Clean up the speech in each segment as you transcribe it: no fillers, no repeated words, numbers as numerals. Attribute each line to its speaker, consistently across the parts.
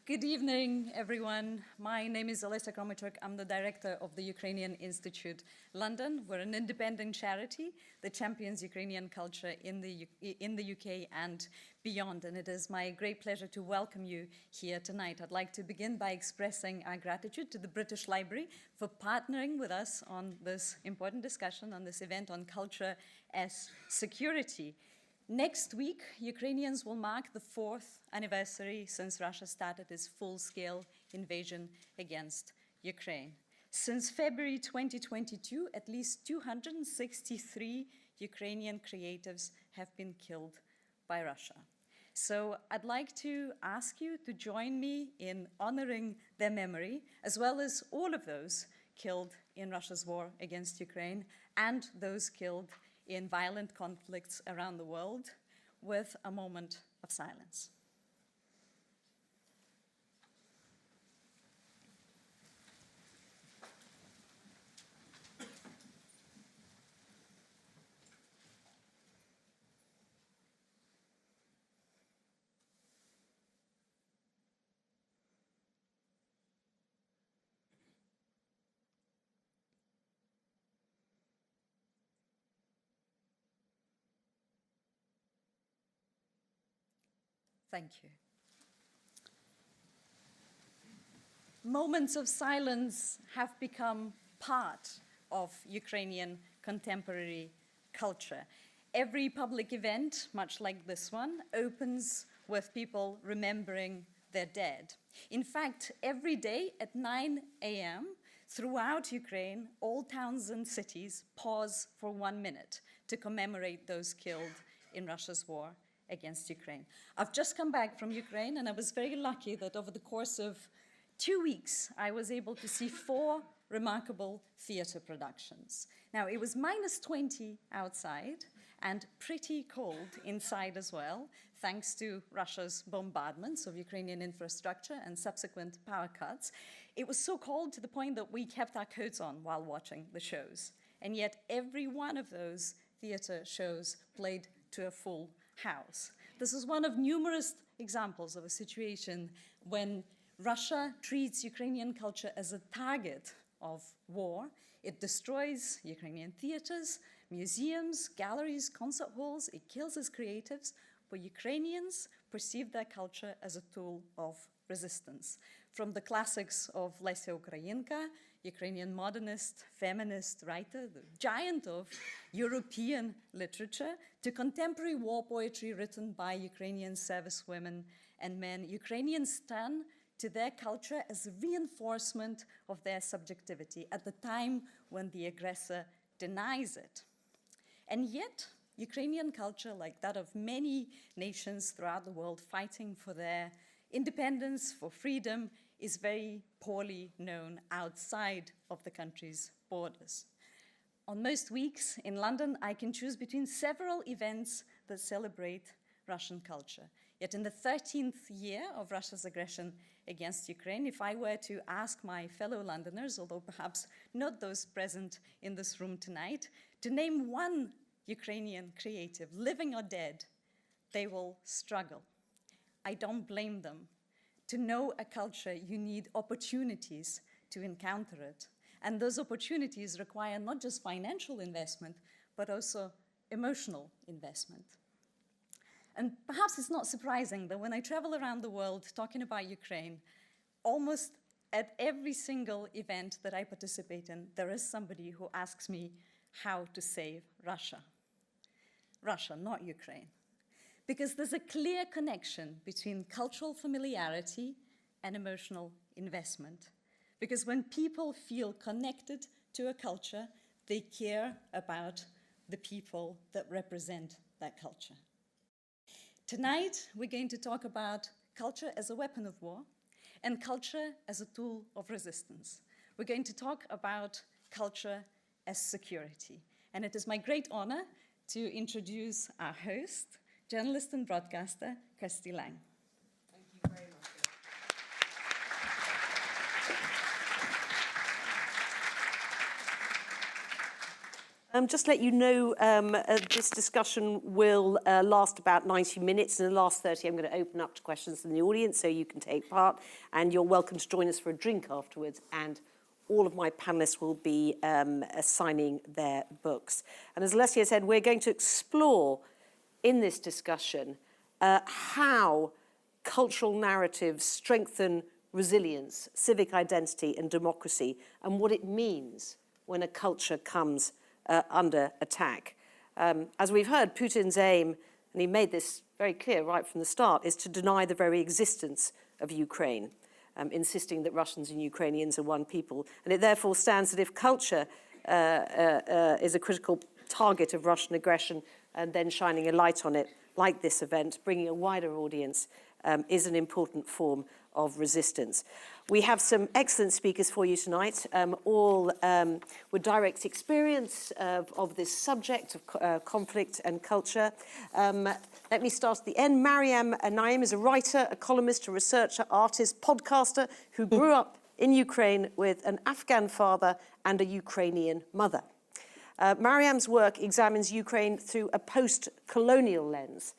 Speaker 1: Good evening, everyone. My name is Olesa Kromichuk. I'm the director of the Ukrainian Institute, London. We're an independent charity that champions Ukrainian culture in the UK and beyond. And it is my great pleasure to welcome you here tonight. I'd like to begin by expressing our gratitude to the British Library for partnering with us on this important discussion, on this event on culture as security. Next week, Ukrainians will mark the 4th anniversary since Russia started its full-scale invasion against Ukraine. Since February 2022, at least 263 Ukrainian creatives have been killed by Russia. So I'd like to ask you to join me in honoring their memory, as well as all of those killed in Russia's war against Ukraine and those killed in violent conflicts around the world, with a moment of silence. Thank you. Moments of silence have become part of Ukrainian contemporary culture. Every public event, much like this one, opens with people remembering their dead. In fact, every day at 9 a.m., throughout Ukraine, all towns and cities pause for 1 minute to commemorate those killed in Russia's war against Ukraine. I've just come back from Ukraine, and I was very lucky that over the course of 2 weeks, I was able to see 4 remarkable theater productions. Now, it was -20 outside and pretty cold inside as well, thanks to Russia's bombardments of Ukrainian infrastructure and subsequent power cuts. It was so cold to the point that we kept our coats on while watching the shows. And yet, every one of those theater shows played to a full house. This is one of numerous examples of a situation when Russia treats Ukrainian culture as a target of war. It destroys Ukrainian theaters, museums, galleries, concert halls. It kills its creatives, but Ukrainians perceive their culture as a tool of resistance. From the classics of Lesya Ukrainka, Ukrainian modernist, feminist writer, the giant of European literature, to contemporary war poetry written by Ukrainian servicewomen and men, Ukrainians turn to their culture as a reinforcement of their subjectivity at the time when the aggressor denies it. And yet, Ukrainian culture, like that of many nations throughout the world fighting for their independence, for freedom, is very poorly known outside of the country's borders. On most weeks in London, I can choose between several events that celebrate Russian culture. Yet in the 13th year of Russia's aggression against Ukraine, if I were to ask my fellow Londoners, although perhaps not those present in this room tonight, to name one Ukrainian creative, living or dead, they will struggle. I don't blame them. To know a culture, you need opportunities to encounter it. And those opportunities require not just financial investment, but also emotional investment. And perhaps it's not surprising that when I travel around the world talking about Ukraine, almost at every single event that I participate in, there is somebody who asks me how to save Russia. Russia, not Ukraine. Because there's a clear connection between cultural familiarity and emotional investment. Because when people feel connected to a culture, they care about the people that represent that culture. Tonight, we're going to talk about culture as a weapon of war and culture as a tool of resistance. We're going to talk about culture as security. And it is my great honor to introduce our host, journalist and broadcaster, Kirsty Lang.
Speaker 2: Thank you very much.
Speaker 3: Just let you know, this discussion will last about 90 minutes. In the last 30, I'm going to open up to questions from the audience so you can take part. And you're welcome to join us for a drink afterwards. And all of my panelists will be signing their books. And as Alessia said, we're going to explore in this discussion how cultural narratives strengthen resilience, civic identity, and democracy, and what it means when a culture comes under attack. As we've heard, Putin's aim, and he made this very clear right from the start, is to deny the very existence of Ukraine, insisting that Russians and Ukrainians are one people. And it therefore stands that if culture is a critical target of Russian aggression, and then shining a light on it, like this event, bringing a wider audience, is an important form of resistance. We have some excellent speakers for you tonight, all with direct experience of this subject of conflict and culture. Let me start at the end. Mariam Naiem is a writer, a columnist, a researcher, artist, podcaster who grew up in Ukraine with an Afghan father and a Ukrainian mother. Mariam's work examines Ukraine through a post-colonial lens.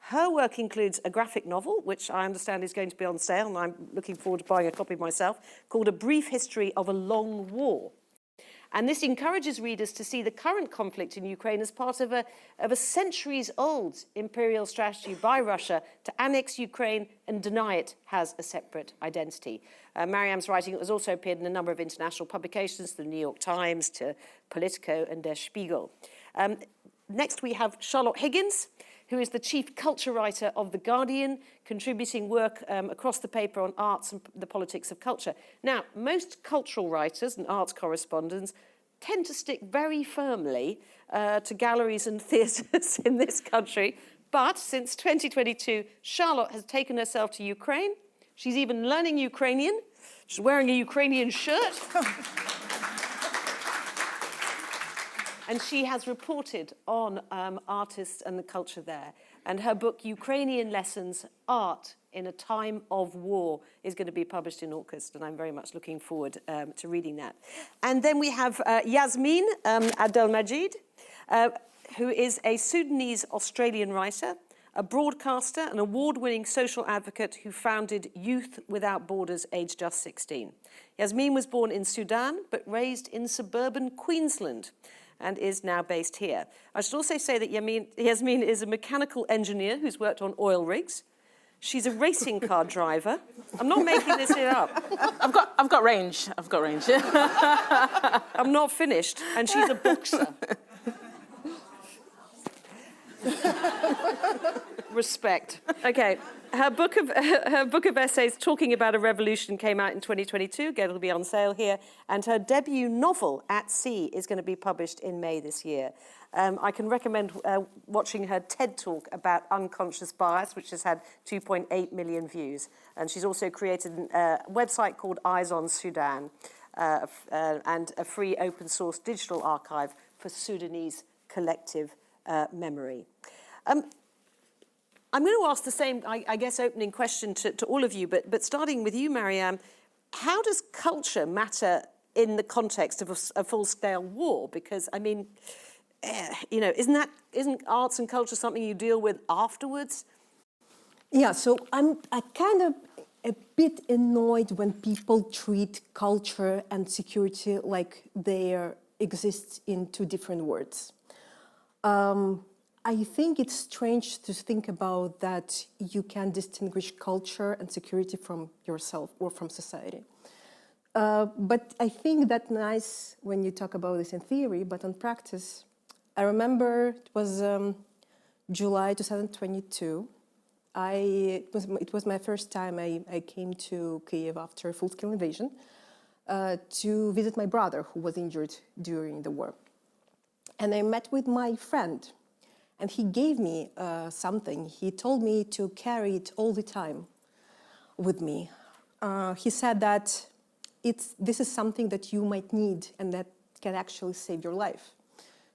Speaker 3: Her work includes a graphic novel, which I understand is going to be on sale, and I'm looking forward to buying a copy myself, called A Brief History of a Long War. And this encourages readers to see the current conflict in Ukraine as part of a centuries-old imperial strategy by Russia to annex Ukraine and deny it has a separate identity. Mariam's writing has also appeared in a number of international publications, the New York Times to Politico and Der Spiegel. Next, we have Charlotte Higgins, who is the chief culture writer of The Guardian, contributing work across the paper on arts and the politics of culture. Now, most cultural writers and arts correspondents tend to stick very firmly to galleries and theatres in this country. But since 2022, Charlotte has taken herself to Ukraine. She's even learning Ukrainian. She's wearing a Ukrainian shirt. And she has reported on artists and the culture there. And her book, Ukrainian Lessons, Art in a Time of War, is going to be published in August, and I'm very much looking forward to reading that. And then we have Yassmin Abdel-Magied, who is a Sudanese Australian writer, a broadcaster, an award-winning social advocate who founded Youth Without Borders, aged just 16. Yassmin was born in Sudan, but raised in suburban Queensland, and is now based here. I should also say that Yassmin is a mechanical engineer who's worked on oil rigs. She's a racing car driver. I'm not making this up.
Speaker 4: I've got range. I've got range.
Speaker 3: I'm not finished. And she's a boxer. Respect. Okay. Her book of essays talking about a revolution came out in 2022. Again, it'll be on sale here. And her debut novel, At Sea, is going to be published in May this year. I can recommend watching her TED Talk about unconscious bias, which has had 2.8 million views. And she's also created a website called Eyes on Sudan, and a free open source digital archive for Sudanese collective memory. I'm going to ask the same, I guess, opening question to all of you, but starting with you, Mariam, how does culture matter in the context of a full-scale war? Because, I mean, you know, isn't arts and culture something you deal with afterwards?
Speaker 2: Yeah, so I'm kind of a bit annoyed when people treat culture and security like they exist in two different words. I think it's strange to think about that you can distinguish culture and security from yourself or from society. But I think that's nice when you talk about this in theory, but on practice, I remember it was July 2022. It was my first time I came to Kyiv after a full-scale invasion to visit my brother who was injured during the war. And I met with my friend. And he gave me something. He told me to carry it all the time with me. He said that this is something that you might need and that can actually save your life.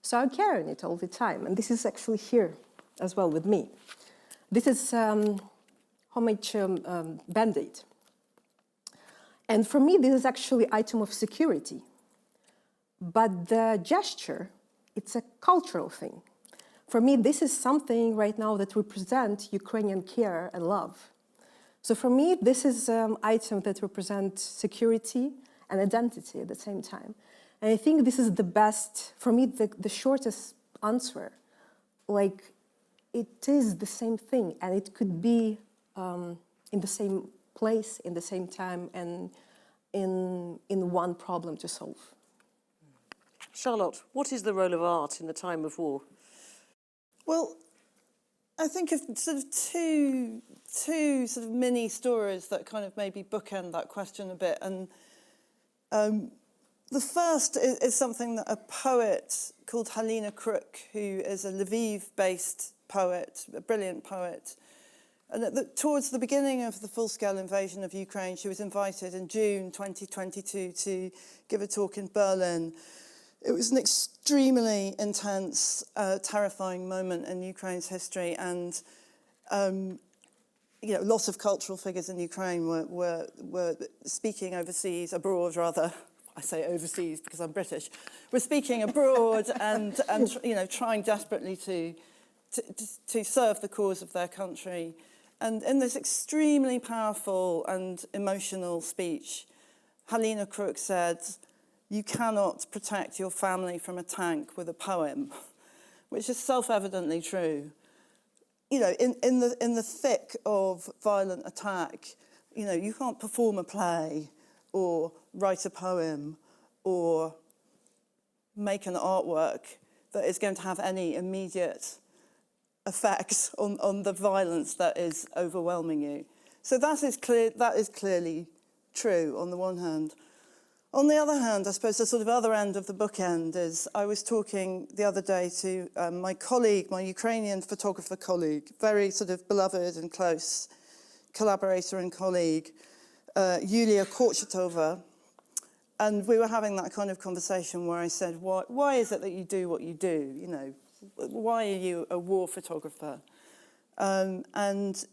Speaker 2: So I'm carrying it all the time. And this is actually here as well with me. This is homemade Band-Aid. And for me, this is actually an item of security. But the gesture it's a cultural thing. For me, this is something right now that represents Ukrainian care and love. So for me, this is an item that represents security and identity at the same time. And I think this is the best, for me, the shortest answer. Like, it is the same thing, and it could be in the same place, in the same time, and in one problem to solve.
Speaker 3: Charlotte, what is the role of art in the time of war?
Speaker 5: Well, I think of sort of two sort of mini stories that kind of maybe bookend that question a bit. And the first is something that a poet called Halina Kruk, who is a Lviv-based poet, a brilliant poet. And towards the beginning of the full-scale invasion of Ukraine, she was invited in June 2022 to give a talk in Berlin. It was an extremely intense, terrifying moment in Ukraine's history, and lots of cultural figures in Ukraine were speaking abroad rather. I say overseas because I'm British. Were speaking abroad and trying desperately to serve the cause of their country. And in this extremely powerful and emotional speech, Halina Kruk said, "You cannot protect your family from a tank with a poem," which is self-evidently true. In the thick of violent attack, you can't perform a play or write a poem or make an artwork that is going to have any immediate effects on the violence that is overwhelming you. So that is clearly true on the one hand. On the other hand, I suppose the sort of other end of the bookend is I was talking the other day to my colleague, my Ukrainian photographer colleague, very sort of beloved and close collaborator and colleague, Yulia Korchetova. And we were having that kind of conversation where I said, why is it that you do what you do? Why are you a war photographer? And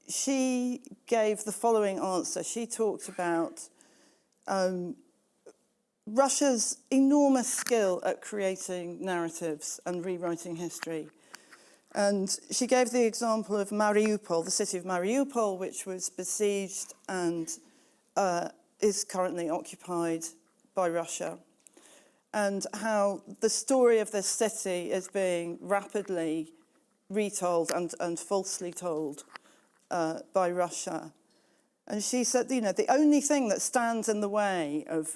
Speaker 5: she gave the following answer. She talked about Russia's enormous skill at creating narratives and rewriting history. And she gave the example of Mariupol, the city of Mariupol, which was besieged and is currently occupied by Russia. And how the story of this city is being rapidly retold and falsely told by Russia. And she said, the only thing that stands in the way of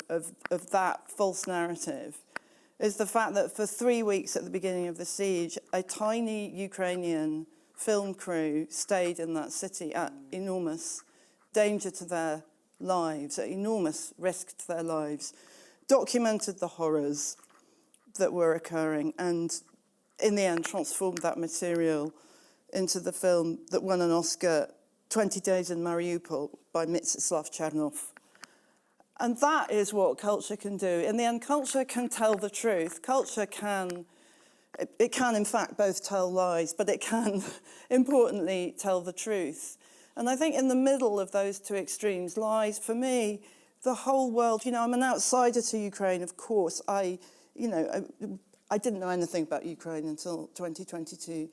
Speaker 5: that false narrative is the fact that for 3 weeks at the beginning of the siege, a tiny Ukrainian film crew stayed in that city at enormous danger to their lives, at enormous risk to their lives, documented the horrors that were occurring, and in the end transformed that material into the film that won an Oscar, 20 Days in Mariupol, by Mstislav Chernov. And that is what culture can do. In the end, culture can tell the truth. Culture can, it can in fact both tell lies, but it can importantly tell the truth. And I think in the middle of those two extremes lies, for me, the whole world. I'm an outsider to Ukraine, of course. I didn't know anything about Ukraine until 2022.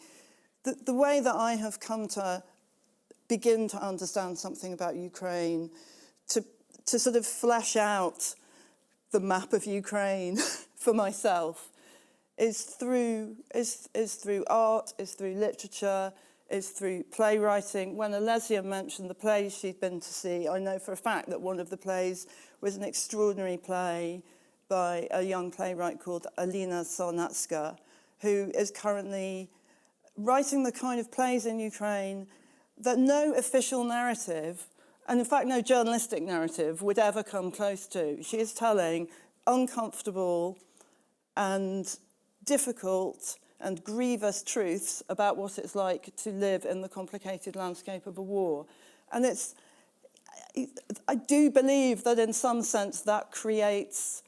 Speaker 5: The way that I have come to begin to understand something about Ukraine, to sort of flesh out the map of Ukraine for myself, is through art, is through literature, is through playwriting. When Alesia mentioned the plays she'd been to see, I know for a fact that one of the plays was an extraordinary play by a young playwright called Alina Sarnatska, who is currently writing the kind of plays in Ukraine that no official narrative, and in fact no journalistic narrative, would ever come close to. She is telling uncomfortable and difficult and grievous truths about what it's like to live in the complicated landscape of a war. And I do believe that in some sense that creates,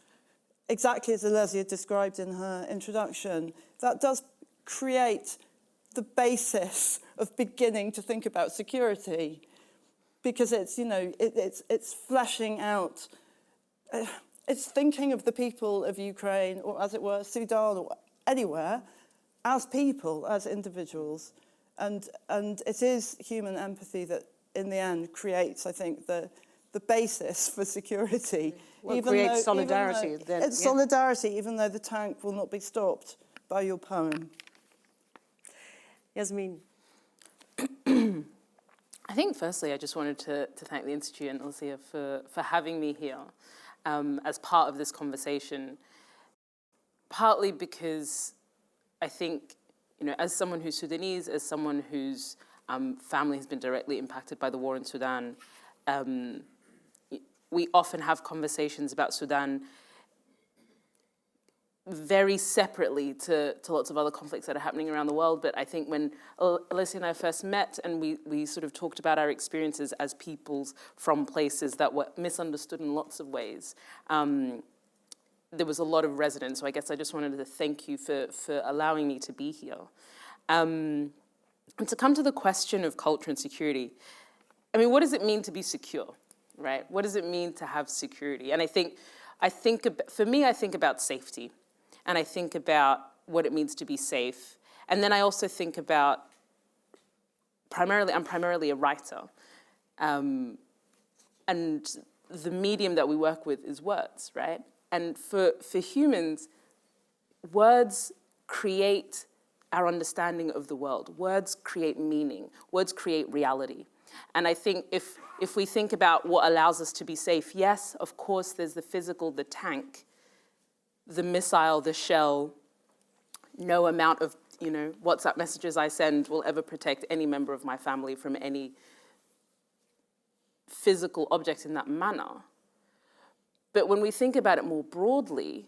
Speaker 5: exactly as Alesia described in her introduction, that does create the basis of beginning to think about security, because it's, it's fleshing out, it's thinking of the people of Ukraine, or as it were, Sudan, or anywhere, as people, as individuals. And it is human empathy that, in the end, creates, I think, the basis for security.
Speaker 3: Well, creates solidarity.
Speaker 5: It's solidarity, even though the tank will not be stopped by your poem.
Speaker 3: Yassmin.
Speaker 4: I think firstly, I just wanted to thank the Institute and Ilse for having me here as part of this conversation, partly because I think, as someone who's Sudanese, as someone whose family has been directly impacted by the war in Sudan, we often have conversations about Sudan very separately to lots of other conflicts that are happening around the world. But I think when Ilse and I first met and we sort of talked about our experiences as peoples from places that were misunderstood in lots of ways, there was a lot of resonance. So I guess I just wanted to thank you for allowing me to be here. And to come to the question of culture and security, I mean, what does it mean to be secure, right? What does it mean to have security? And I think for me, I think about safety. And I think about what it means to be safe. And then I also think about, I'm primarily a writer. And the medium that we work with is words, right? And for humans, words create our understanding of the world. Words create meaning. Words create reality. And I think if we think about what allows us to be safe, yes, of course, there's the physical, the tank, the missile, the shell. No amount of, WhatsApp messages I send will ever protect any member of my family from any physical object in that manner. But when we think about it more broadly,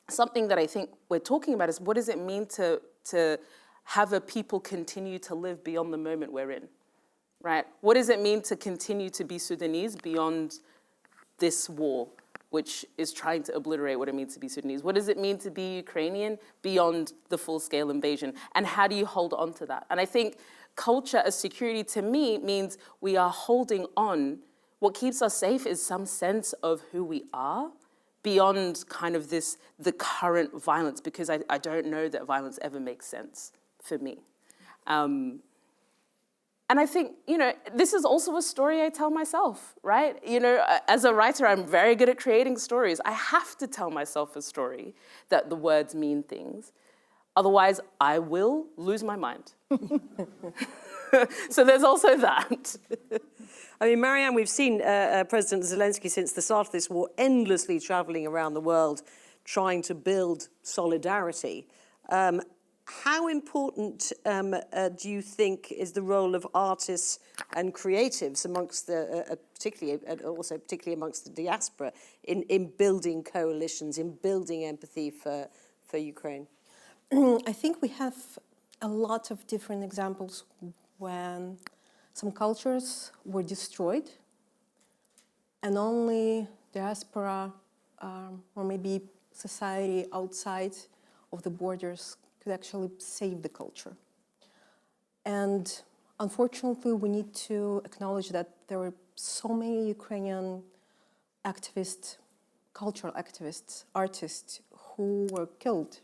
Speaker 4: something that I think we're talking about is, what does it mean to have a people continue to live beyond the moment we're in, right? What does it mean to continue to be Sudanese beyond this war, which is trying to obliterate what it means to be Sudanese? What does it mean to be Ukrainian beyond the full-scale invasion? And how do you hold on to that? And I think culture as security, to me, means we are holding on. What keeps us safe is some sense of who we are beyond kind of the current violence, because I don't know that violence ever makes sense for me. And I think, this is also a story I tell myself, right? As a writer, I'm very good at creating stories. I have to tell myself a story that the words mean things. Otherwise, I will lose my mind. So there's also that.
Speaker 3: I mean, Mariam, we've seen President Zelensky since the start of this war endlessly traveling around the world trying to build solidarity. How important do you think is the role of artists and creatives amongst particularly amongst the diaspora in building coalitions, in building empathy for Ukraine?
Speaker 2: I think we have a lot of different examples when some cultures were destroyed and only diaspora or maybe society outside of the borders could actually save the culture. And unfortunately, we need to acknowledge that there were so many Ukrainian activists, cultural activists, artists who were killed.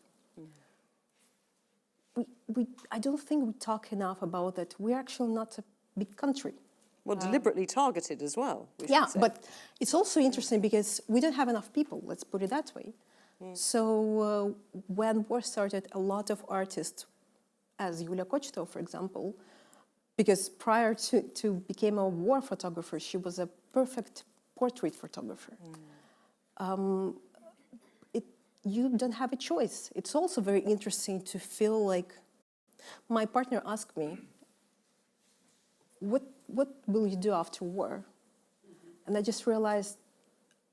Speaker 2: I don't think we talk enough about that. We're actually not a big country.
Speaker 3: Well, deliberately targeted as well.
Speaker 2: Yeah, but it's also interesting because we don't have enough people, let's put it that way. So when war started, a lot of artists, as Yulia Kochto, for example, because prior to become a war photographer, she was a perfect portrait photographer. You don't have a choice. It's also very interesting to feel like, my partner asked me, what will you do after war? And I just realized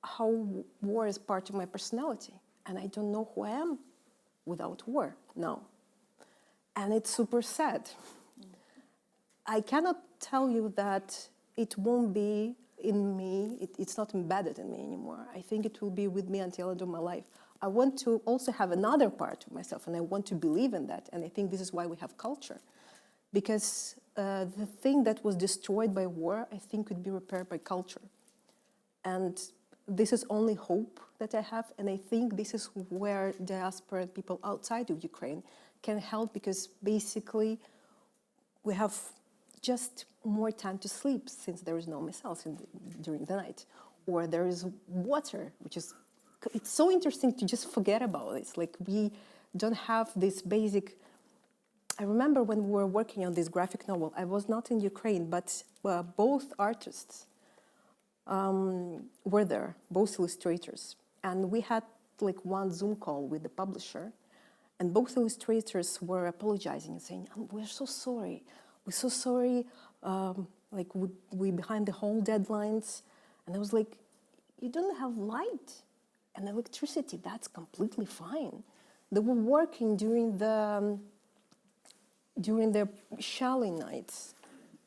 Speaker 2: how war is part of my personality. And I don't know who I am without war now. And it's super sad. I cannot tell you that it won't be in me, it's not embedded in me anymore. I think it will be with me until the end of my life. I want to also have another part of myself, and I want to believe in that. And I think this is why we have culture. Because the thing that was destroyed by war, I think could be repaired by culture. And this is only hope that I have, and I think this is where diaspora and people outside of Ukraine can help, because basically we have just more time to sleep since there is no missiles during the night, or there is water, which is, it's so interesting to just forget about this. Like, we don't have this basic. I remember when we were working on this graphic novel, I was not in Ukraine, but both artists were there, both illustrators. And we had like one Zoom call with the publisher, and both illustrators were apologizing and saying, we're so sorry. We're so sorry, like we behind the whole deadlines. And I was like, you don't have light and electricity, that's completely fine. They were working during the shelling nights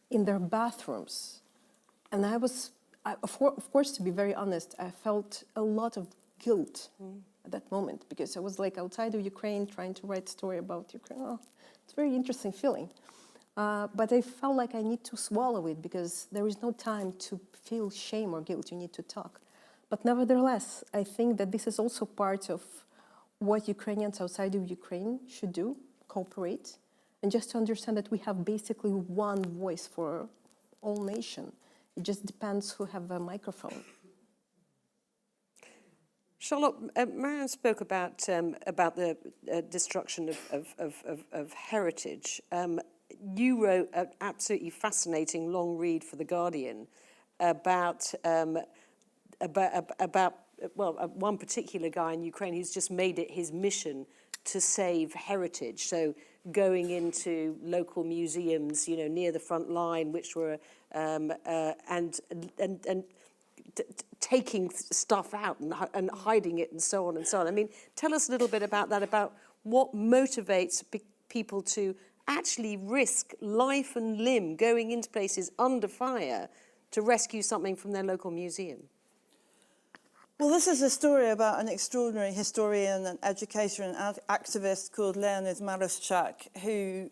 Speaker 2: in their bathrooms. And of course, to be very honest, I felt a lot of guilt at that moment, because I was like outside of Ukraine trying to write a story about Ukraine. Oh, it's a very interesting feeling. But I felt like I need to swallow it, because there is no time to feel shame or guilt. You need to talk. But nevertheless, I think that this is also part of what Ukrainians outside of Ukraine should do, cooperate, and just to understand that we have basically one voice for all nation. It just depends who have a microphone.
Speaker 3: Charlotte, Mariam spoke about the destruction of heritage. You wrote an absolutely fascinating long read for The Guardian about one particular guy in Ukraine who's just made it his mission to save heritage. So going into local museums, you know, near the front line, which were taking stuff out and hiding it and so on and so on. I mean, tell us a little bit about that, about what motivates people to actually risk life and limb going into places under fire to rescue something from their local museum.
Speaker 5: Well, this is a story about an extraordinary historian and educator and activist called Leonid Maruschak, who,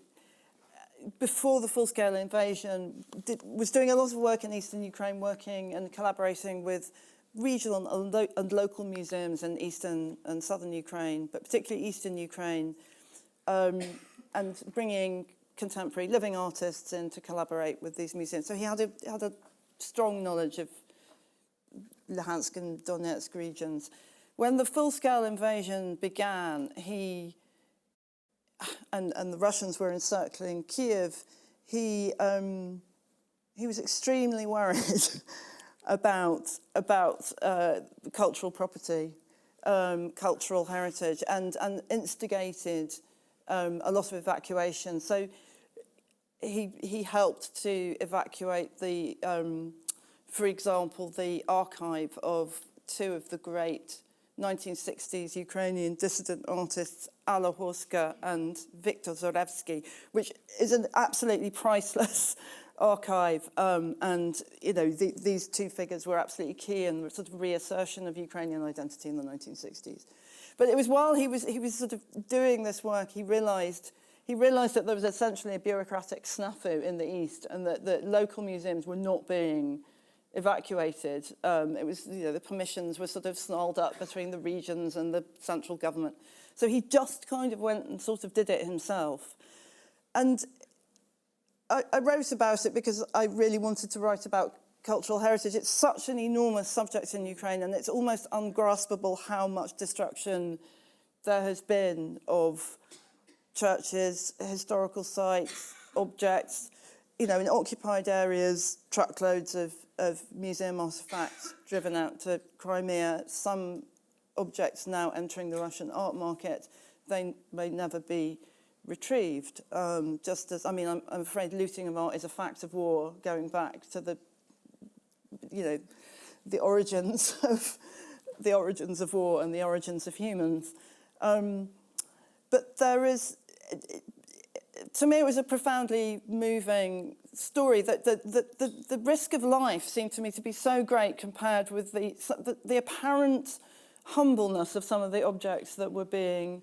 Speaker 5: before the full-scale invasion, was doing a lot of work in eastern Ukraine, working and collaborating with regional and local museums in eastern and southern Ukraine, but particularly eastern Ukraine, and bringing contemporary living artists in to collaborate with these museums. So he had a strong knowledge of Luhansk and Donetsk regions. When the full-scale invasion began, and the Russians were encircling Kiev, he was extremely worried about cultural property, cultural heritage, and instigated a lot of evacuation. So he helped to evacuate for example, the archive of two of the great 1960s Ukrainian dissident artists, Alla Horska and Viktor Zorevsky, which is an absolutely priceless archive. And, you know, these two figures were absolutely key in the sort of reassertion of Ukrainian identity in the 1960s. But it was while he was sort of doing this work, he realized that there was essentially a bureaucratic snafu in the East, and that the local museums were not being evacuated. It was, you know, the permissions were sort of snarled up between the regions and the central government. So he just kind of went and sort of did it himself. And I wrote about it because I really wanted to write about cultural heritage. It's such an enormous subject in Ukraine, and it's almost ungraspable how much destruction there has been of churches, historical sites, objects. You know, in occupied areas, truckloads of museum artifacts driven out to Crimea, some objects now entering the Russian art market. They may never be retrieved. Just as, I mean, I'm afraid looting of art is a fact of war, going back to the, you know, the origins of war and the origins of humans. But there is, to me, it was a profoundly moving story. That the risk of life seemed to me to be so great compared with the apparent humbleness of some of the objects that were being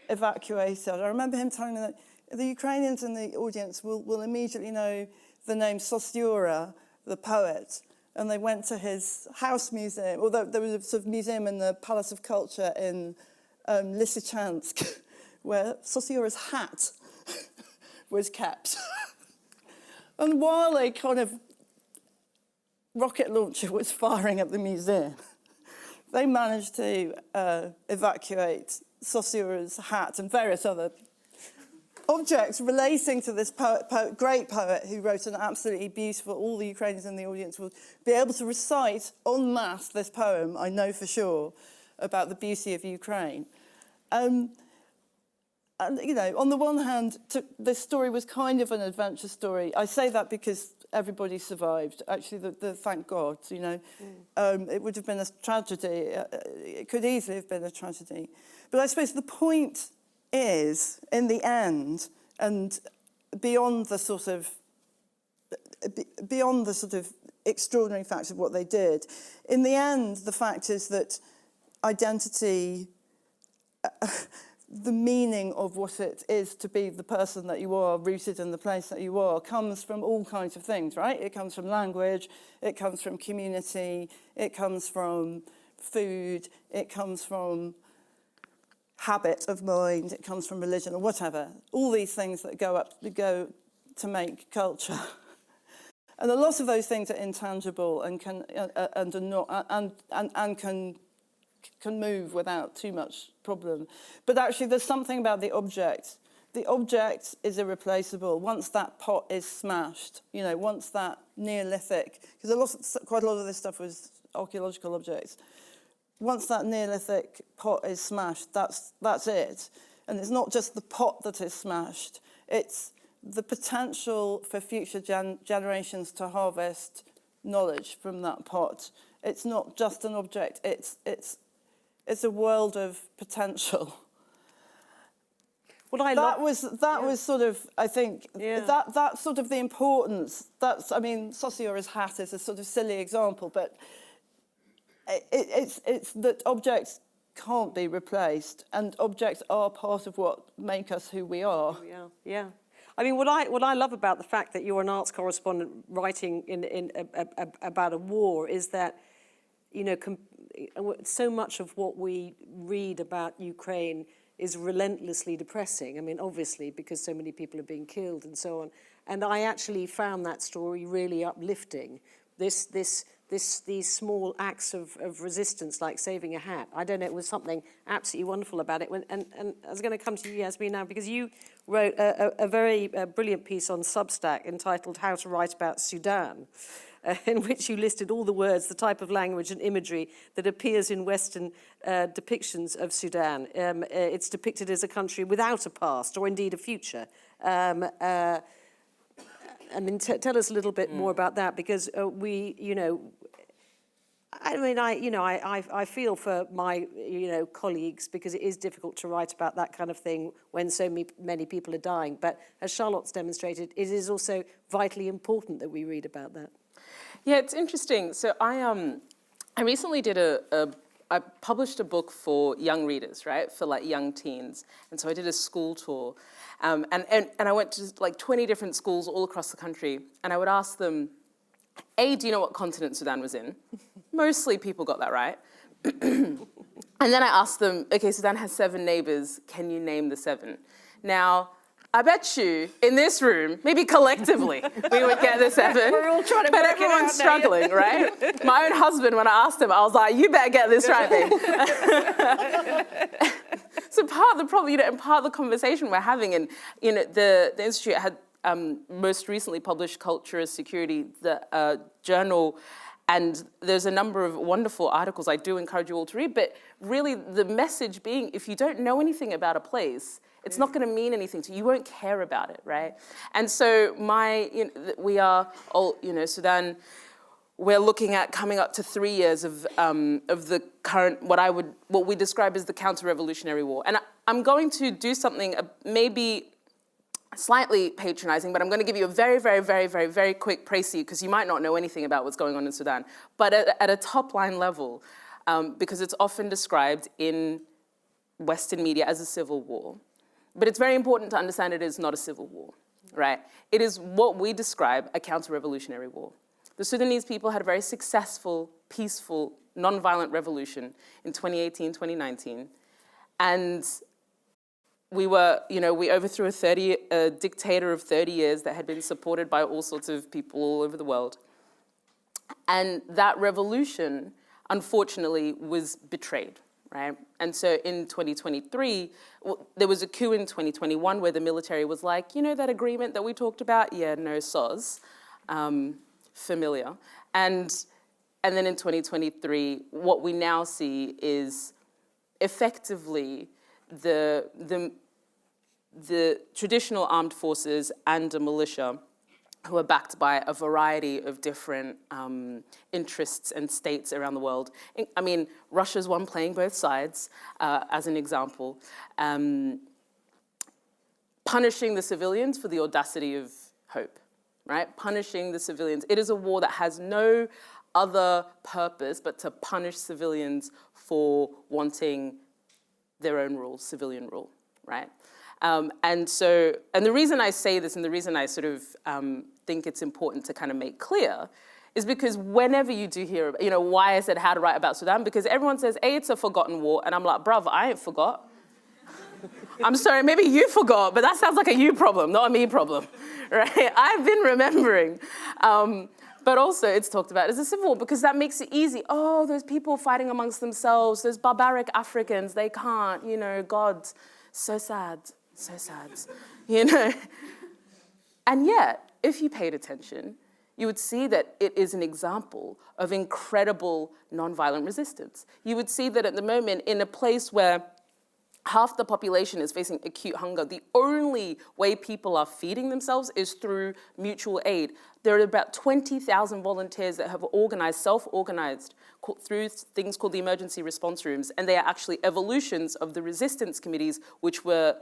Speaker 5: evacuated. I remember him telling me that the Ukrainians in the audience will immediately know the name Sostyura, the poet, and they went to his house museum, although there was a sort of museum in the Palace of Culture in Lysychansk, where Sosiora's hat was kept. And while a kind of rocket launcher was firing at the museum, they managed to evacuate Sosiora's hat and various other objects relating to this great poet who wrote an absolutely beautiful, all the Ukrainians in the audience will be able to recite en masse this poem, I know for sure, about the beauty of Ukraine. And, you know, on the one hand, this story was kind of an adventure story. I say that because everybody survived. Actually, thank God, you know. It would have been a tragedy. It could easily have been a tragedy. But I suppose the point is, in the end, and beyond the sort of extraordinary facts of what they did, in the end, the fact is that identity, the meaning of what it is to be the person that you are, rooted in the place that you are, comes from all kinds of things, right? It comes from language, it comes from community, it comes from food, it comes from habit of mind, it comes from religion or whatever. All these things that go to make culture. And a lot of those things are intangible and can can move without too much problem. But actually there's something about the object. The object is irreplaceable. Once that pot is smashed, you know, once that Neolithic, because quite a lot of this stuff was archaeological objects. Once that Neolithic pot is smashed, that's it. And it's not just the pot that is smashed, it's the potential for future generations to harvest knowledge from that pot. It's not just an object, it's a world of potential. That was sort of, I think, that's sort of the importance. I mean, Sosiora's hat is a sort of silly example, but it's that objects can't be replaced, and objects are part of what make us who we are.
Speaker 3: Yeah. I mean, what I love about the fact that you're an arts correspondent writing about a war is that, you know, so much of what we read about Ukraine is relentlessly depressing. I mean, obviously, because so many people are being killed and so on. And I actually found that story really uplifting. These small acts of resistance, like saving a hat. I don't know, it was something absolutely wonderful about it. And I was going to come to you, Yassmin, now, because you wrote a very brilliant piece on Substack entitled How to Write About Sudan, in which you listed all the words, the type of language and imagery that appears in Western depictions of Sudan. It's depicted as a country without a past, or indeed a future. I mean, tell us a little bit more about that, because we, you know, I mean, I feel for my, you know, colleagues, because it is difficult to write about that kind of thing when so many people are dying. But as Charlotte's demonstrated, it is also vitally important that we read about that.
Speaker 4: Yeah, it's interesting. So I recently did I published a book for young readers, right, for like young teens. And so I did a school tour. And I went to like 20 different schools all across the country. And I would ask them, A, do you know what continent Sudan was in? Mostly people got that right. And then I asked them, okay, Sudan has 7 neighbors. Can you name the 7? Now, I bet you in this room, maybe collectively, we would get the 7.
Speaker 3: We're all trying to
Speaker 4: but
Speaker 3: work
Speaker 4: everyone's
Speaker 3: it out
Speaker 4: struggling, right? My own husband, when I asked him, I was like, you better get this right, babe. So part of the problem, you know, and part of the conversation we're having, and, you know, the Institute had most recently published Culture as Security, the journal, and there's a number of wonderful articles I do encourage you all to read, but really the message being, if you don't know anything about a place, it's not going to mean anything to you. You won't care about it, right? And so we are all, you know, Sudan, we're looking at coming up to 3 years of the current, what we describe as the counter-revolutionary war. And I'm going to do something maybe slightly patronizing, but I'm going to give you a very, very, very, very, very quick précis, because you might not know anything about what's going on in Sudan. But at a top-line level, because it's often described in Western media as a civil war. But it's very important to understand it is not a civil war, right? It is what we describe a counter-revolutionary war. The Sudanese people had a very successful, peaceful, non-violent revolution in 2018, 2019. And we overthrew a dictator of 30 years that had been supported by all sorts of people all over the world. And that revolution, unfortunately, was betrayed, right? And so in 2023, there was a coup in 2021 where the military was like, that agreement that we talked about? Yeah, no soz. Familiar. And then in 2023, what we now see is effectively the traditional armed forces and the militia who are backed by a variety of different interests and states around the world. I mean, Russia's one playing both sides, as an example, punishing the civilians for the audacity of hope, right? Punishing the civilians. It is a war that has no other purpose but to punish civilians for wanting their own rule, civilian rule, right? And the reason I say this and the reason I sort of think it's important to kind of make clear is because whenever you do hear, why I said how to write about Sudan, because everyone says, it's a forgotten war. And I'm like, bruv, I ain't forgot. I'm sorry, maybe you forgot, but that sounds like a you problem, not a me problem, right? I've been remembering. But also it's talked about as a civil war because that makes it easy. Oh, those people fighting amongst themselves, those barbaric Africans, they can't, God, so sad, And yet, if you paid attention, you would see that it is an example of incredible nonviolent resistance. You would see that at the moment, in a place where half the population is facing acute hunger, the only way people are feeding themselves is through mutual aid. There are about 20,000 volunteers that have organized, self-organized, through things called the emergency response rooms, and they are actually evolutions of the resistance committees, which were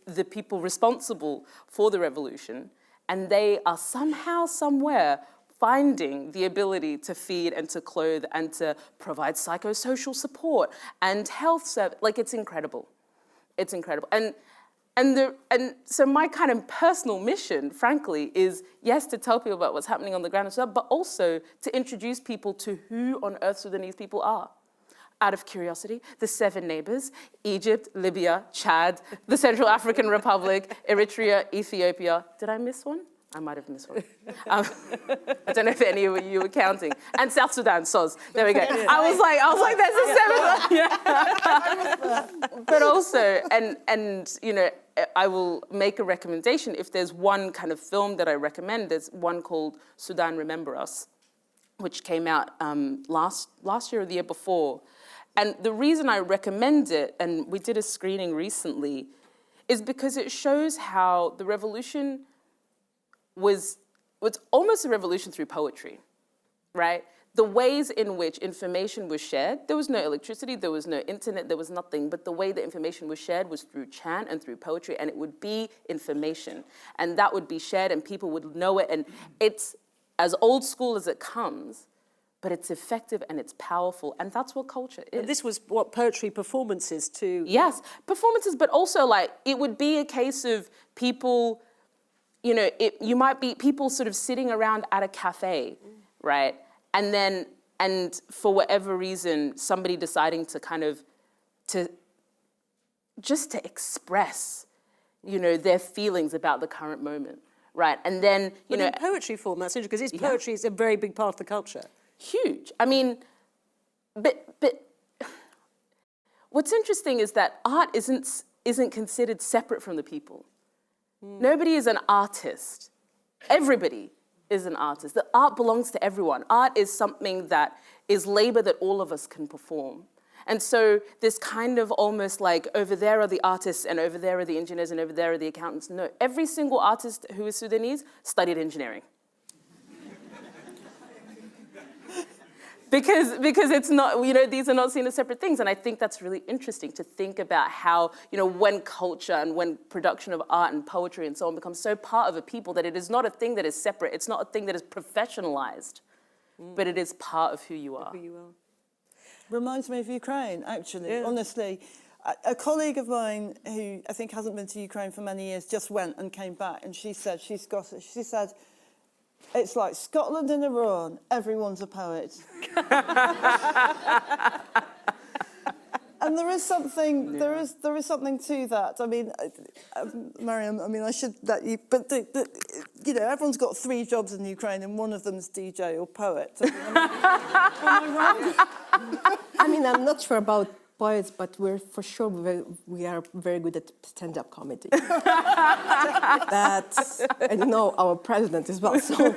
Speaker 4: the people responsible for the revolution, and they are somehow, somewhere, finding the ability to feed and to clothe and to provide psychosocial support and health service. Like, it's incredible. It's incredible. And so my kind of personal mission, frankly, is, yes, to tell people about what's happening on the ground, but also to introduce people to who on earth Sudanese people are. Out of curiosity, the 7 neighbors, Egypt, Libya, Chad, the Central African Republic, Eritrea, Ethiopia. Did I miss one? I might have missed one. I don't know if any of you were counting. And South Sudan, soz. There we go. I was like, there's a 7th. But also, and I will make a recommendation. If there's one kind of film that I recommend, there's one called Sudan Remember Us, which came out last year or the year before. And the reason I recommend it, and we did a screening recently, is because it shows how the revolution was almost a revolution through poetry, right? The ways in which information was shared, there was no electricity, there was no internet, there was nothing, but the way that information was shared was through chant and through poetry, and it would be information. And that would be shared and people would know it, and it's as old school as it comes, but it's effective and it's powerful, and that's what culture is.
Speaker 3: And this was what poetry performances too.
Speaker 4: Yes, performances, but also it would be a case of people, you might be people sort of sitting around at a cafe, right? And for whatever reason, somebody deciding to to express, their feelings about the current moment, right? And then,
Speaker 3: But in poetry form, that's interesting, because poetry is a very big part of the culture.
Speaker 4: Huge. I mean, but what's interesting is that art isn't considered separate from the people. Nobody is an artist. Everybody is an artist. The art belongs to everyone. Art is something that is labor that all of us can perform. And so this kind of almost like over there are the artists and over there are the engineers and over there are the accountants. No, every single artist who is Sudanese studied engineering. Because it's not, these are not seen as separate things. And I think that's really interesting to think about how, when culture and when production of art and poetry and so on becomes so part of a people that it is not a thing that is separate. It's not a thing that is professionalized, but it is part of who you are.
Speaker 3: Who you are.
Speaker 5: Reminds me of Ukraine, actually, honestly. A colleague of mine who I think hasn't been to Ukraine for many years just went and came back, and she said she's Scottish. She said, It's like Scotland and Iran. Everyone's a poet. And there is something. There is something to that. I mean, Mariam. I mean, I should that you. But you know, everyone's got 3 jobs in Ukraine, and one of them's DJ or poet. I mean, am I wrong?
Speaker 2: I mean, I'm not sure about poets, but we are very good at stand-up comedy. And you know, our president as well. So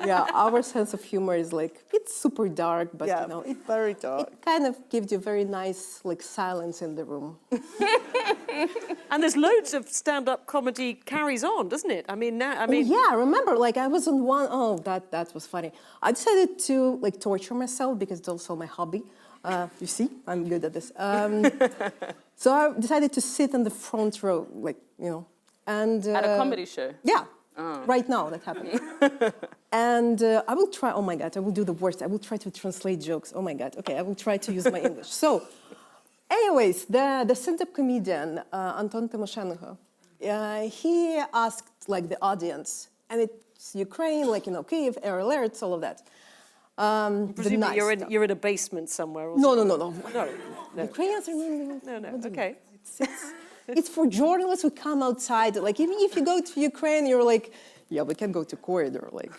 Speaker 2: yeah, our sense of humor is like, it's super dark, but you know, it's
Speaker 5: very dark.
Speaker 2: It kind of gives you very nice like silence in the room.
Speaker 3: And there's loads of stand-up comedy carries on, doesn't it? I mean,
Speaker 2: yeah, I remember, like I was on one. Oh, that was funny. I decided to like torture myself because it's also my hobby. You see, I'm good at this. So I decided to sit in the front row, like, you know, and...
Speaker 4: At a comedy show?
Speaker 2: Yeah, right now that happened. And I will try, oh my God, I will do the worst. I will try to translate jokes. Oh my God, okay, I will try to use my English. So, anyways, the stand-up comedian, Anton Timoshenko, he asked, like, the audience, and it's Ukraine, like, you know, Kyiv, air alerts, all of that.
Speaker 3: presumably
Speaker 2: nice
Speaker 3: you're in a basement somewhere. Or
Speaker 2: No.
Speaker 3: No.
Speaker 2: Ukrainians are
Speaker 3: No. Okay.
Speaker 2: It's for journalists who come outside. Like, even if you go to Ukraine, you're like, yeah, we can go to corridor. Like,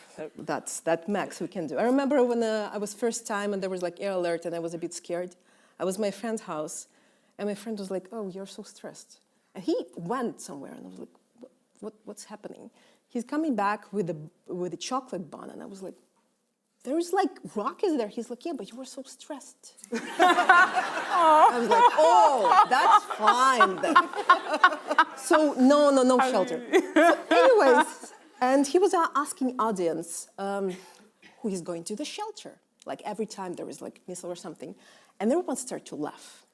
Speaker 2: that max we can do. I remember when I was first time and there was like air alert and I was a bit scared. I was at my friend's house and my friend was like, oh, you're so stressed. And he went somewhere and I was like, what's happening? He's coming back with a chocolate bun and I was like, there's like rockets there. He's like, yeah, but you were so stressed. I was like, oh, that's fine then. So no shelter. So anyways, and he was asking audience who is going to the shelter. Like every time there was like missile or something. And everyone started to laugh.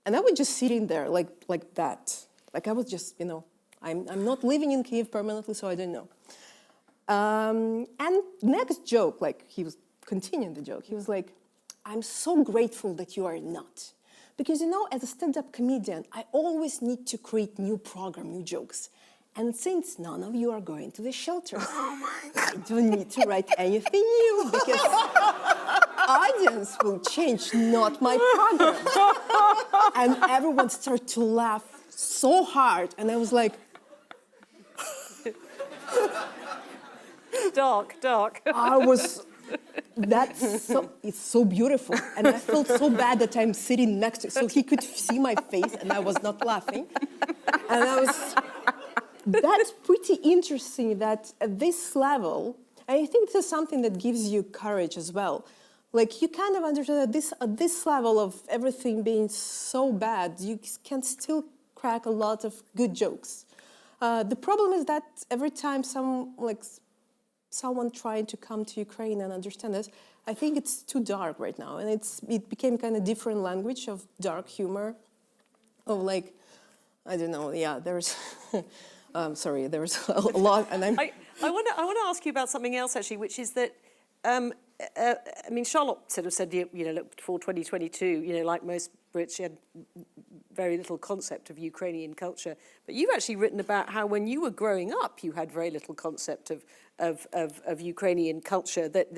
Speaker 2: And I was just sitting there like that. Like I was just, you know, I'm not living in Kyiv permanently, so I don't know. And next joke, like he was continuing the joke, he was like, I'm so grateful that you are not. Because, you know, as a stand-up comedian, I always need to create new jokes. And since none of you are going to the shelters, I don't need to write anything new because audience will change, not my program. And everyone started to laugh so hard. And I was like,
Speaker 3: Dark.
Speaker 2: It's so beautiful. And I felt so bad that I'm sitting next to, so he could see my face and I was not laughing. And that's pretty interesting that at this level, and I think this is something that gives you courage as well. Like you kind of understand that at this level of everything being so bad, you can still crack a lot of good jokes. The problem is that every time someone trying to come to Ukraine and understand this, I think it's too dark right now. And it became kind of different language of dark humor, of like, I don't know, yeah, there's, sorry, there's a lot. And
Speaker 3: I want to ask you about something else actually, which is that, I mean, Charlotte sort of said, you know, look, before 2022, you know, like most Brits, she had very little concept of Ukrainian culture. But you've actually written about how when you were growing up, you had very little concept of Ukrainian culture, that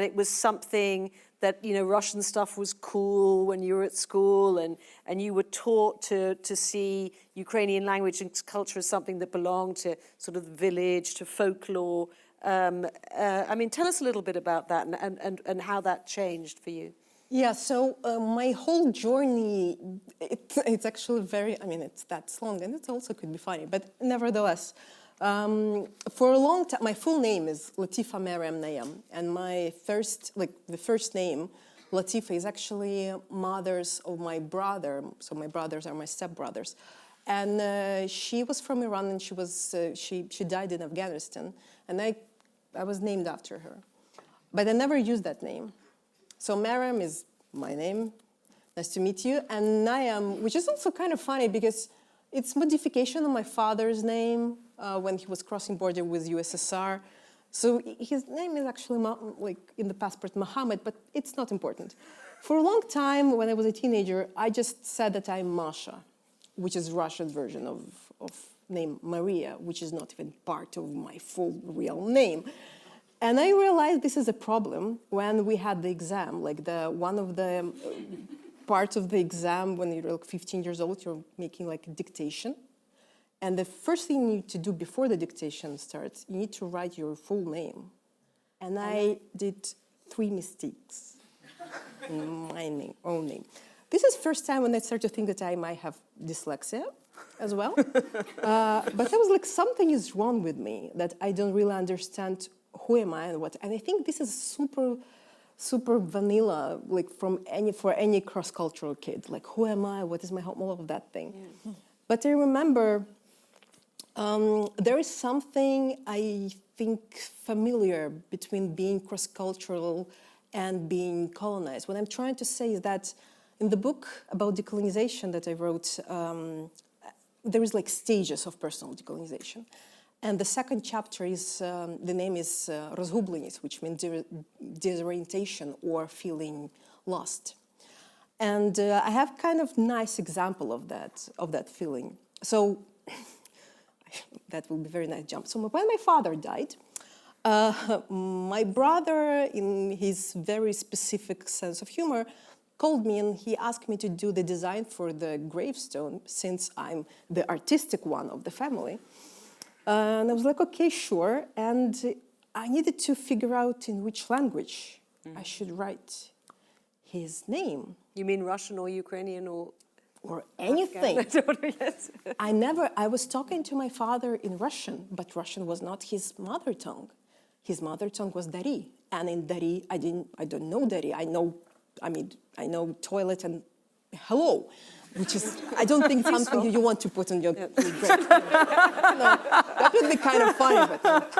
Speaker 3: it was something that, you know, Russian stuff was cool when you were at school and you were taught to see Ukrainian language and culture as something that belonged to sort of the village, to folklore. I mean, tell us a little bit about that and how that changed for you.
Speaker 2: Yeah, so my whole journey, it's actually it's that long and it also could be funny, but nevertheless, for a long time, my full name is Latifa Mariam Naiem, and the first name, Latifa, is actually mothers of my brother, so my brothers are my stepbrothers, and she was from Iran and she died in Afghanistan, and I was named after her, but I never used that name. So Mariam is my name, nice to meet you, and Naiem, which is also kind of funny because it's modification of my father's name when he was crossing border with USSR. So his name is actually like in the passport Mohammed, but it's not important. For a long time, when I was a teenager, I just said that I'm Masha, which is Russian version of name Maria, which is not even part of my full real name. And I realized this is a problem when we had the exam, like one of the parts of the exam when you're like 15 years old, you're making like a dictation. And the first thing you need to do before the dictation starts, you need to write your full name. And I did 3 mistakes in my own name. This is the first time when I started to think that I might have dyslexia as well. But I was like, something is wrong with me, that I don't really understand who am I and what. And I think this is super vanilla, like for any cross-cultural kid. Like, who am I? What is my home? All of that thing. Yeah. But I remember there is something I think familiar between being cross-cultural and being colonized. What I'm trying to say is that in the book about decolonization that I wrote, there is like stages of personal decolonization. And the second chapter is, the name is разгубленность, which means disorientation or feeling lost. And I have kind of nice example of that feeling. So that will be a very nice jump. So when my father died, my brother, in his very specific sense of humor, called me and he asked me to do the design for the gravestone, since I'm the artistic one of the family. And I was like, okay, sure. And I needed to figure out in which language I should write his name.
Speaker 3: You mean Russian or Ukrainian or
Speaker 2: anything?
Speaker 3: Yes.
Speaker 2: I was talking to my father in Russian, but Russian was not his mother tongue. His mother tongue was Dari. And in Dari, I don't know Dari. I know toilet and hello, which is, I don't think something you want to put on your grave. That would be kind of funny, but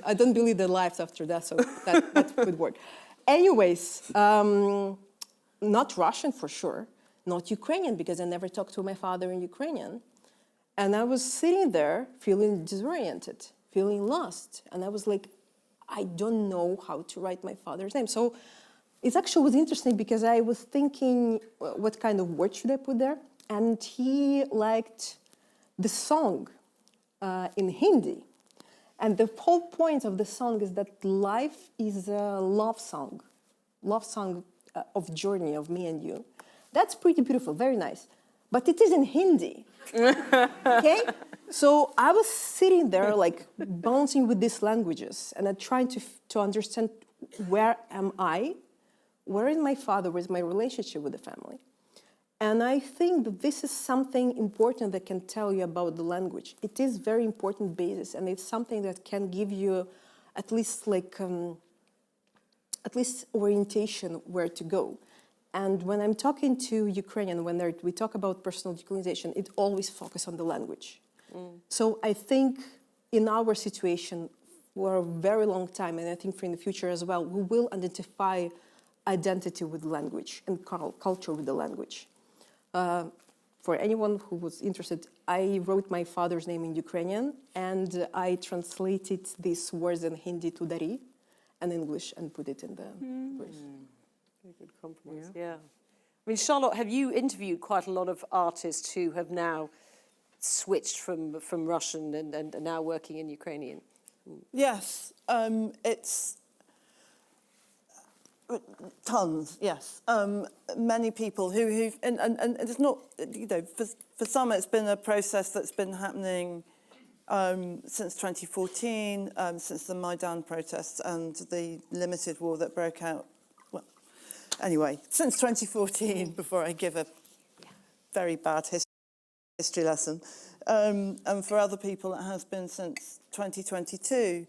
Speaker 2: I don't believe the lives after that, so that would work. Anyways, not Russian for sure, not Ukrainian, because I never talked to my father in Ukrainian. And I was sitting there feeling disoriented, feeling lost. And I was like, I don't know how to write my father's name. So it actually was interesting because I was thinking, what kind of word should I put there? And he liked the song in Hindi. And the whole point of the song is that life is a love song of journey of me and you. That's pretty beautiful, very nice. But it is in Hindi, okay? So I was sitting there like bouncing with these languages and I'm trying to understand, where am I? Where is my father? Where's my relationship with the family? And I think that this is something important that can tell you about the language. It is very important basis, and it's something that can give you at least orientation where to go. And when I'm talking to Ukrainian, when we talk about personal decolonization, it always focuses on the language. So I think in our situation, for a very long time, and I think for in the future as well, we will identify identity with language and culture with the language. For anyone who was interested, I wrote my father's name in Ukrainian, and I translated these words in Hindi to Dari and English and put it in the verse.
Speaker 3: Very good compromise, yeah. I mean, Charlotte, have you interviewed quite a lot of artists who have now switched from Russian and are now working in Ukrainian?
Speaker 5: Yes, it's tons. Yes, many people who've and it's not, you know, for some it's been a process that's been happening since 2014, since the Maidan protests and the limited war that broke out. Well, anyway, since 2014. Before I give a very bad history lesson. And for other people, it has been since 2022.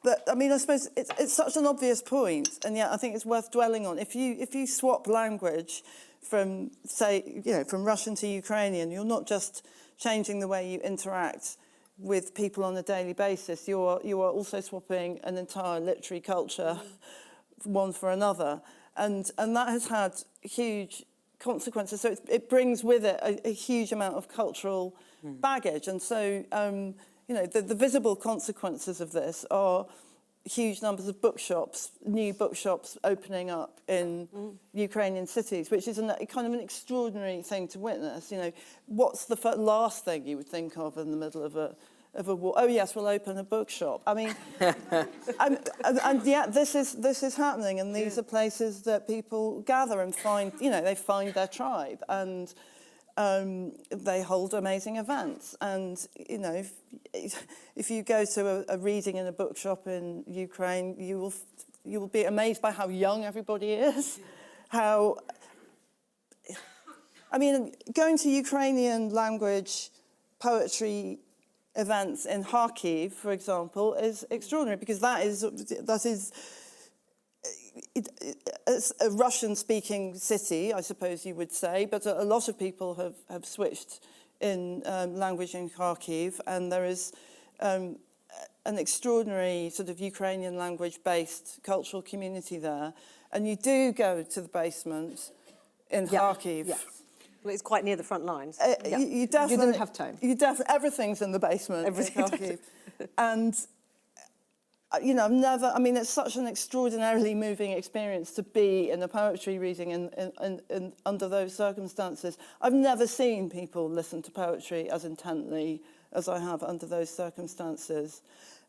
Speaker 5: But I mean, I suppose it's such an obvious point, and yet I think it's worth dwelling on. If you swap language from, say, you know, from Russian to Ukrainian, you're not just changing the way you interact with people on a daily basis. You are also swapping an entire literary culture, one for another, and that has had huge consequences. So it brings with it a huge amount of cultural baggage. And so, you know, the visible consequences of this are huge numbers of bookshops, new bookshops opening up in Ukrainian cities, which is kind of an extraordinary thing to witness. You know, what's the last thing you would think of in the middle of a war? Oh yes, we'll open a bookshop. I mean, and yet this is happening, and these are places that people gather and find. You know, they find their tribe, and they hold amazing events. And you know, if you go to a reading in a bookshop in Ukraine, you will be amazed by how young everybody is. How, I mean, going to Ukrainian language poetry events in Kharkiv, for example, is extraordinary, because that is it's a Russian-speaking city, I suppose you would say, but a lot of people have switched in language in Kharkiv, and there is an extraordinary sort of Ukrainian language-based cultural community there. And you do go to the basement in Kharkiv.
Speaker 3: Yeah. Well, it's quite near the front lines.
Speaker 5: You definitely,
Speaker 2: didn't have time.
Speaker 5: Everything's in the basement in Kharkiv. And you know, I mean, it's such an extraordinarily moving experience to be in a poetry reading in under those circumstances. I've never seen people listen to poetry as intently as I have under those circumstances.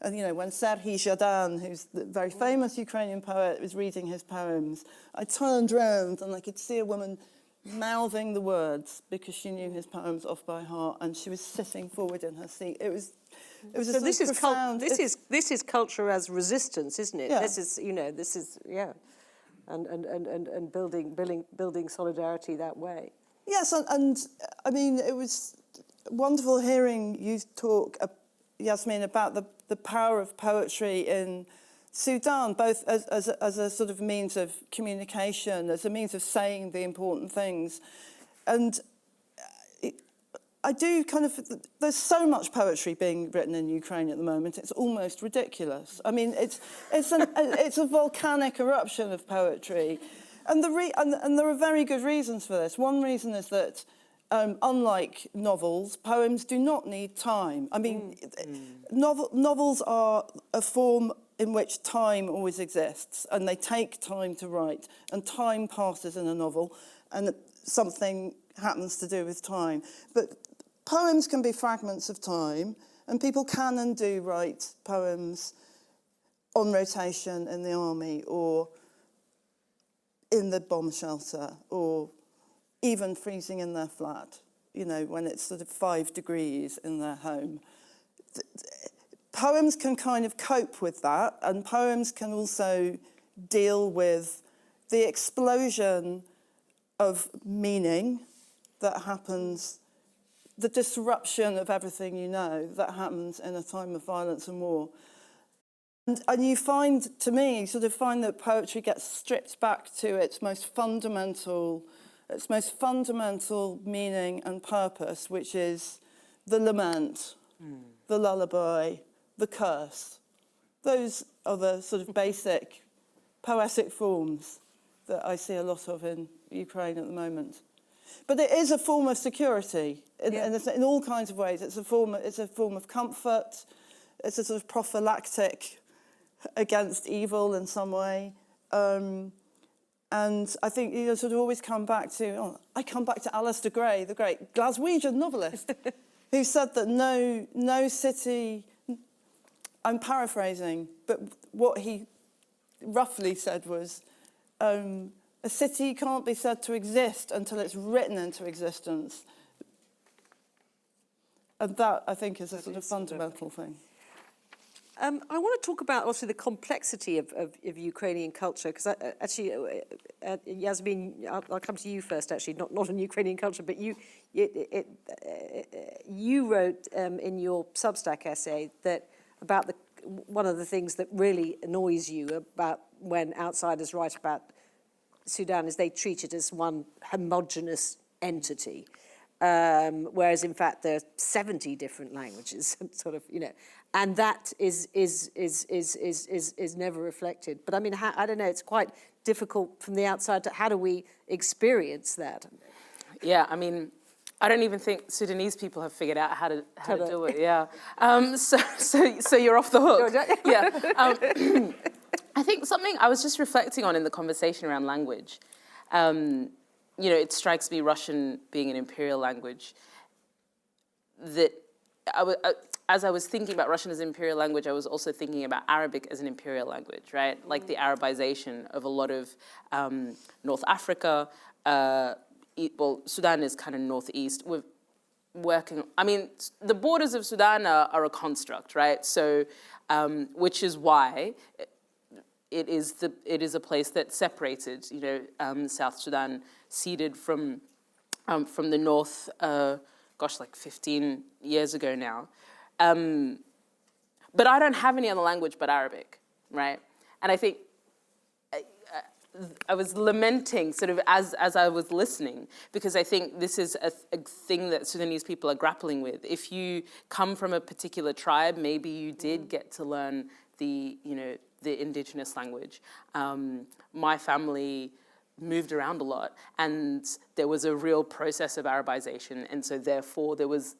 Speaker 5: And, you know, when Serhiy Zhadan, who's the very famous Ukrainian poet, was reading his poems, I turned round and I could see a woman mouthing the words because she knew his poems off by heart, and she was sitting forward in her seat. It was a
Speaker 3: So
Speaker 5: sort
Speaker 3: this
Speaker 5: of
Speaker 3: is
Speaker 5: profound...
Speaker 3: this is culture as resistance, isn't it?
Speaker 5: Yeah.
Speaker 3: This is, you know, this is, yeah, and building solidarity that way.
Speaker 5: Yes, and I mean, it was wonderful hearing you talk, Yassmin, about the power of poetry in Sudan, both as a sort of means of communication, as a means of saying the important things. And I do kind of, there's so much poetry being written in Ukraine at the moment, it's almost ridiculous. I mean, it's a volcanic eruption of poetry. And there are very good reasons for this. One reason is that unlike novels, poems do not need time. I mean, novels are a form in which time always exists, and they take time to write, and time passes in a novel, and something happens to do with time. But poems can be fragments of time, and people can and do write poems on rotation in the army, or in the bomb shelter, or even freezing in their flat, you know, when it's sort of 5 degrees in their home. Poems can kind of cope with that, and poems can also deal with the explosion of meaning that happens, the disruption of everything you know that happens in a time of violence and war. And you find, to me, you sort of find that poetry gets stripped back to its most fundamental meaning and purpose, which is the lament, the lullaby, the curse. Those are the sort of basic poetic forms that I see a lot of in Ukraine at the moment. But it is a form of security in all kinds of ways. It's a form of comfort. It's a sort of prophylactic against evil in some way. And I think you sort of always come back to, I come back to Alistair Gray, the great Glaswegian novelist, who said that no city, I'm paraphrasing, but what he roughly said was, a city can't be said to exist until it's written into existence. And that, I think, is a sort of fundamental thing.
Speaker 3: I want to talk about also the complexity of Ukrainian culture, because actually, Yassmin, I'll come to you first, actually, not on Ukrainian culture, but you wrote in your Substack essay that about one of the things that really annoys you about when outsiders write about Sudan is they treat it as one homogenous entity, whereas in fact there are 70 different languages, sort of, you know, and that is never reflected. But I mean, I don't know, it's quite difficult from the outside how do we experience that?
Speaker 4: Yeah, I mean, I don't even think Sudanese people have figured out how to do it. Yeah. So you're off the hook. Yeah. I think something I was just reflecting on in the conversation around language. It strikes me, Russian being an imperial language, that as I was thinking about Russian as an imperial language, I was also thinking about Arabic as an imperial language, right? Like the Arabization of a lot of North Africa. Sudan is kind of northeast. We're working, the borders of Sudan are a construct, right? So, which is why it is a place that separated, South Sudan, ceded from the north, like 15 years ago now. But I don't have any other language but Arabic, right? And I think I was lamenting sort of as I was listening, because I think this is a thing that Sudanese people are grappling with. If you come from a particular tribe, maybe you did get to learn the indigenous language. My family moved around a lot, and there was a real process of Arabization, and so therefore there was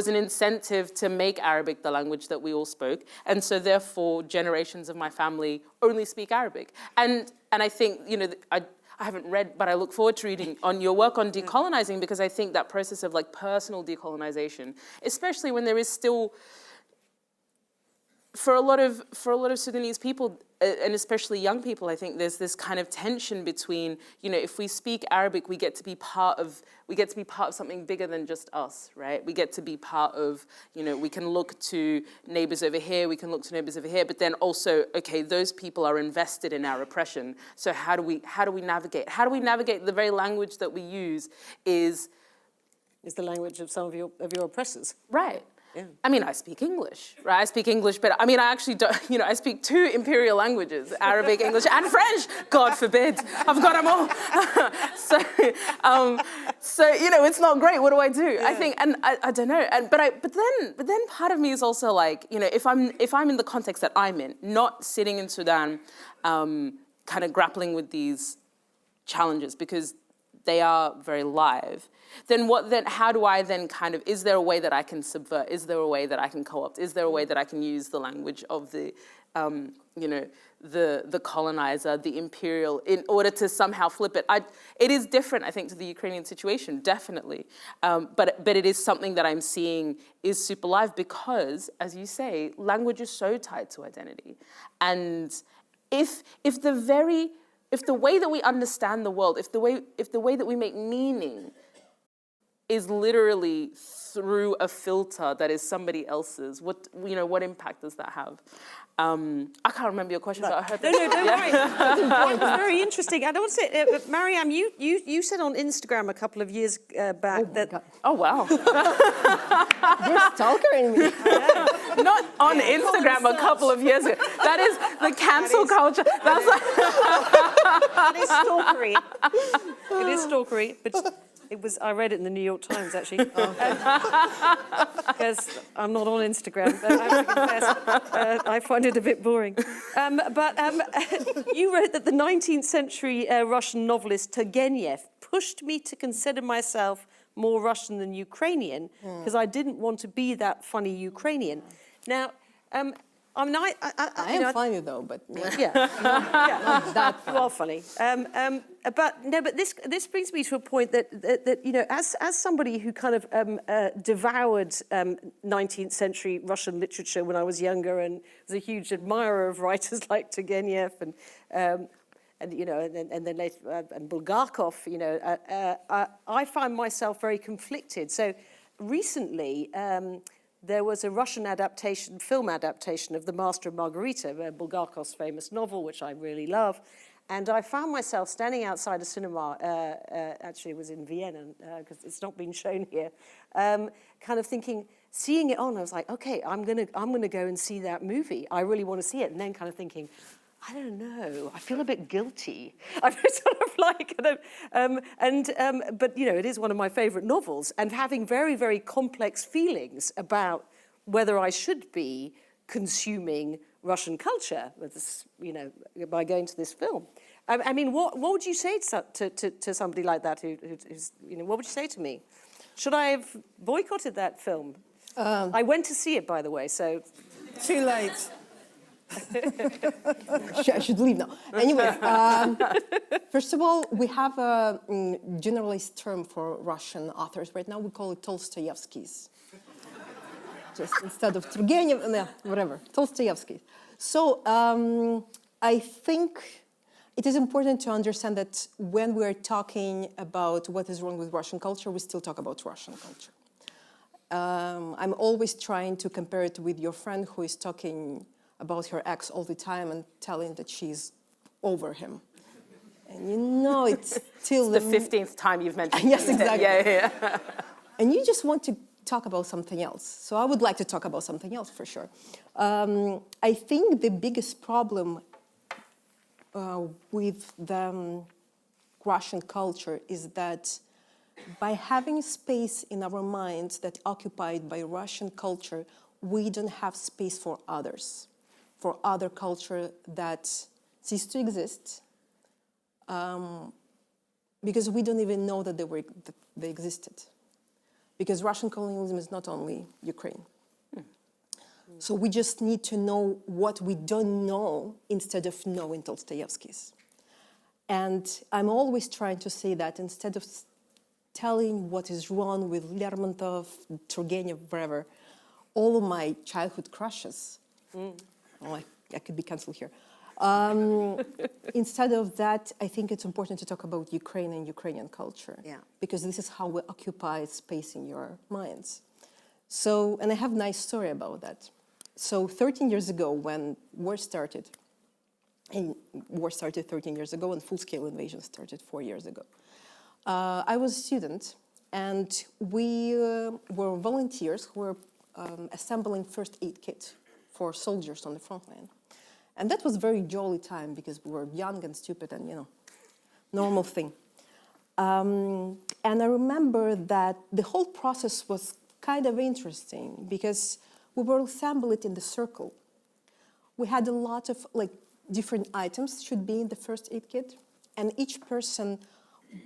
Speaker 4: an incentive to make Arabic the language that we all spoke, and so therefore generations of my family only speak Arabic. And I think I haven't read, but I look forward to reading on your work on decolonizing, because I think that process of like personal decolonization, especially when there is still, for a lot of Sudanese people, and especially young people, I think there's this kind of tension between, if we speak Arabic, we get to be part of something bigger than just us, right? We get to be part of, we can look to neighbors over here, we can look to neighbors over here, but then also, okay, those people are invested in our oppression. So how do we navigate? How do we navigate the very language that we use is
Speaker 3: the language of some of your oppressors.
Speaker 4: Right.
Speaker 3: Yeah.
Speaker 4: I speak English, right? I speak English, but I actually don't, I speak 2 imperial languages, Arabic, English, and French. God forbid, I've got them all. So it's not great. What do I do? Yeah. I think, and I don't know. But then part of me is also like, if I'm in the context that I'm in, not sitting in Sudan, kind of grappling with these challenges, because they are very live, then how do I then kind of, is there a way that I can subvert? Is there a way that I can co-opt? Is there a way that I can use the language of the colonizer, the imperial, in order to somehow flip it? It is different, I think, to the Ukrainian situation, definitely. But it is something that I'm seeing is super live, because, as you say, language is so tied to identity. And if the way that we understand the world, if the way that we make meaning is literally through a filter that is somebody else's, what impact does that have? I can't remember your question, but I heard that.
Speaker 3: No, don't worry. It was very interesting. I don't want to say, Mariam, you said on Instagram a couple of years back that...
Speaker 4: Oh, wow.
Speaker 2: You're stalkering me.
Speaker 4: Not on Instagram a couple of years ago. That is the cancel culture. That's like...
Speaker 3: It is stalkery. It is stalkery, but... I read it in the New York Times, actually, because I'm not on Instagram, but I have to confess, I find it a bit boring. But you wrote that the 19th century Russian novelist Turgenev pushed me to consider myself more Russian than Ukrainian, because I didn't want to be that funny Ukrainian. Now, I
Speaker 2: am funny though, but
Speaker 3: yeah, not that funny. You are funny. But this brings me to a point that as somebody who kind of devoured 19th century Russian literature when I was younger, and was a huge admirer of writers like Turgenev and then later and Bulgakov, I find myself very conflicted. So recently. There was a Russian film adaptation of The Master and Margarita, Bulgakov's famous novel, which I really love. And I found myself standing outside a cinema, actually it was in Vienna, because it's not been shown here, kind of thinking, seeing it on, I was like, okay, I'm gonna go and see that movie. I really want to see it. And then kind of thinking, I don't know, I feel a bit guilty. I'm sort of like, but it is one of my favorite novels, and having very, very complex feelings about whether I should be consuming Russian culture with this, by going to this film. What would you say to somebody like that who's, what would you say to me? Should I have boycotted that film? I went to see it, by the way, so...
Speaker 5: Too late.
Speaker 2: I should leave now. Anyway, first of all, we have a generalized term for Russian authors right now. We call it Tolstoyevskys. Just instead of Turgenev, whatever, Tolstoyevskys. So I think it is important to understand that when we're talking about what is wrong with Russian culture, we still talk about Russian culture. I'm always trying to compare it with your friend who is talking about her ex all the time and telling that she's over him. And you know it's still...
Speaker 4: It's the 15th time you've mentioned
Speaker 2: Yes, exactly.
Speaker 4: Yeah.
Speaker 2: And you just want to talk about something else. So I would like to talk about something else for sure. I think the biggest problem with the Russian culture is that by having space in our minds that's occupied by Russian culture, we don't have space for others, for other culture that cease to exist, because we don't even know that they existed. Because Russian colonialism is not only Ukraine. So we just need to know what we don't know instead of knowing Dostoevsky's. And I'm always trying to say that instead of telling what is wrong with Lermontov, Turgenev, wherever, all of my childhood crushes, I could be cancelled here. Instead of that, I think it's important to talk about Ukraine and Ukrainian culture, because this is how we occupy space in your minds. So, and I have a nice story about that. So 13 years ago, when war started, and war started 13 years ago, and full-scale invasion started 4 years ago, I was a student, and we were volunteers who were assembling first aid kit for soldiers on the front line. And that was a very jolly time because we were young and stupid and, you know, normal thing. And I remember that the whole process was kind of interesting because we were assembled in the circle. We had a lot of different items should be in the first aid kit, and each person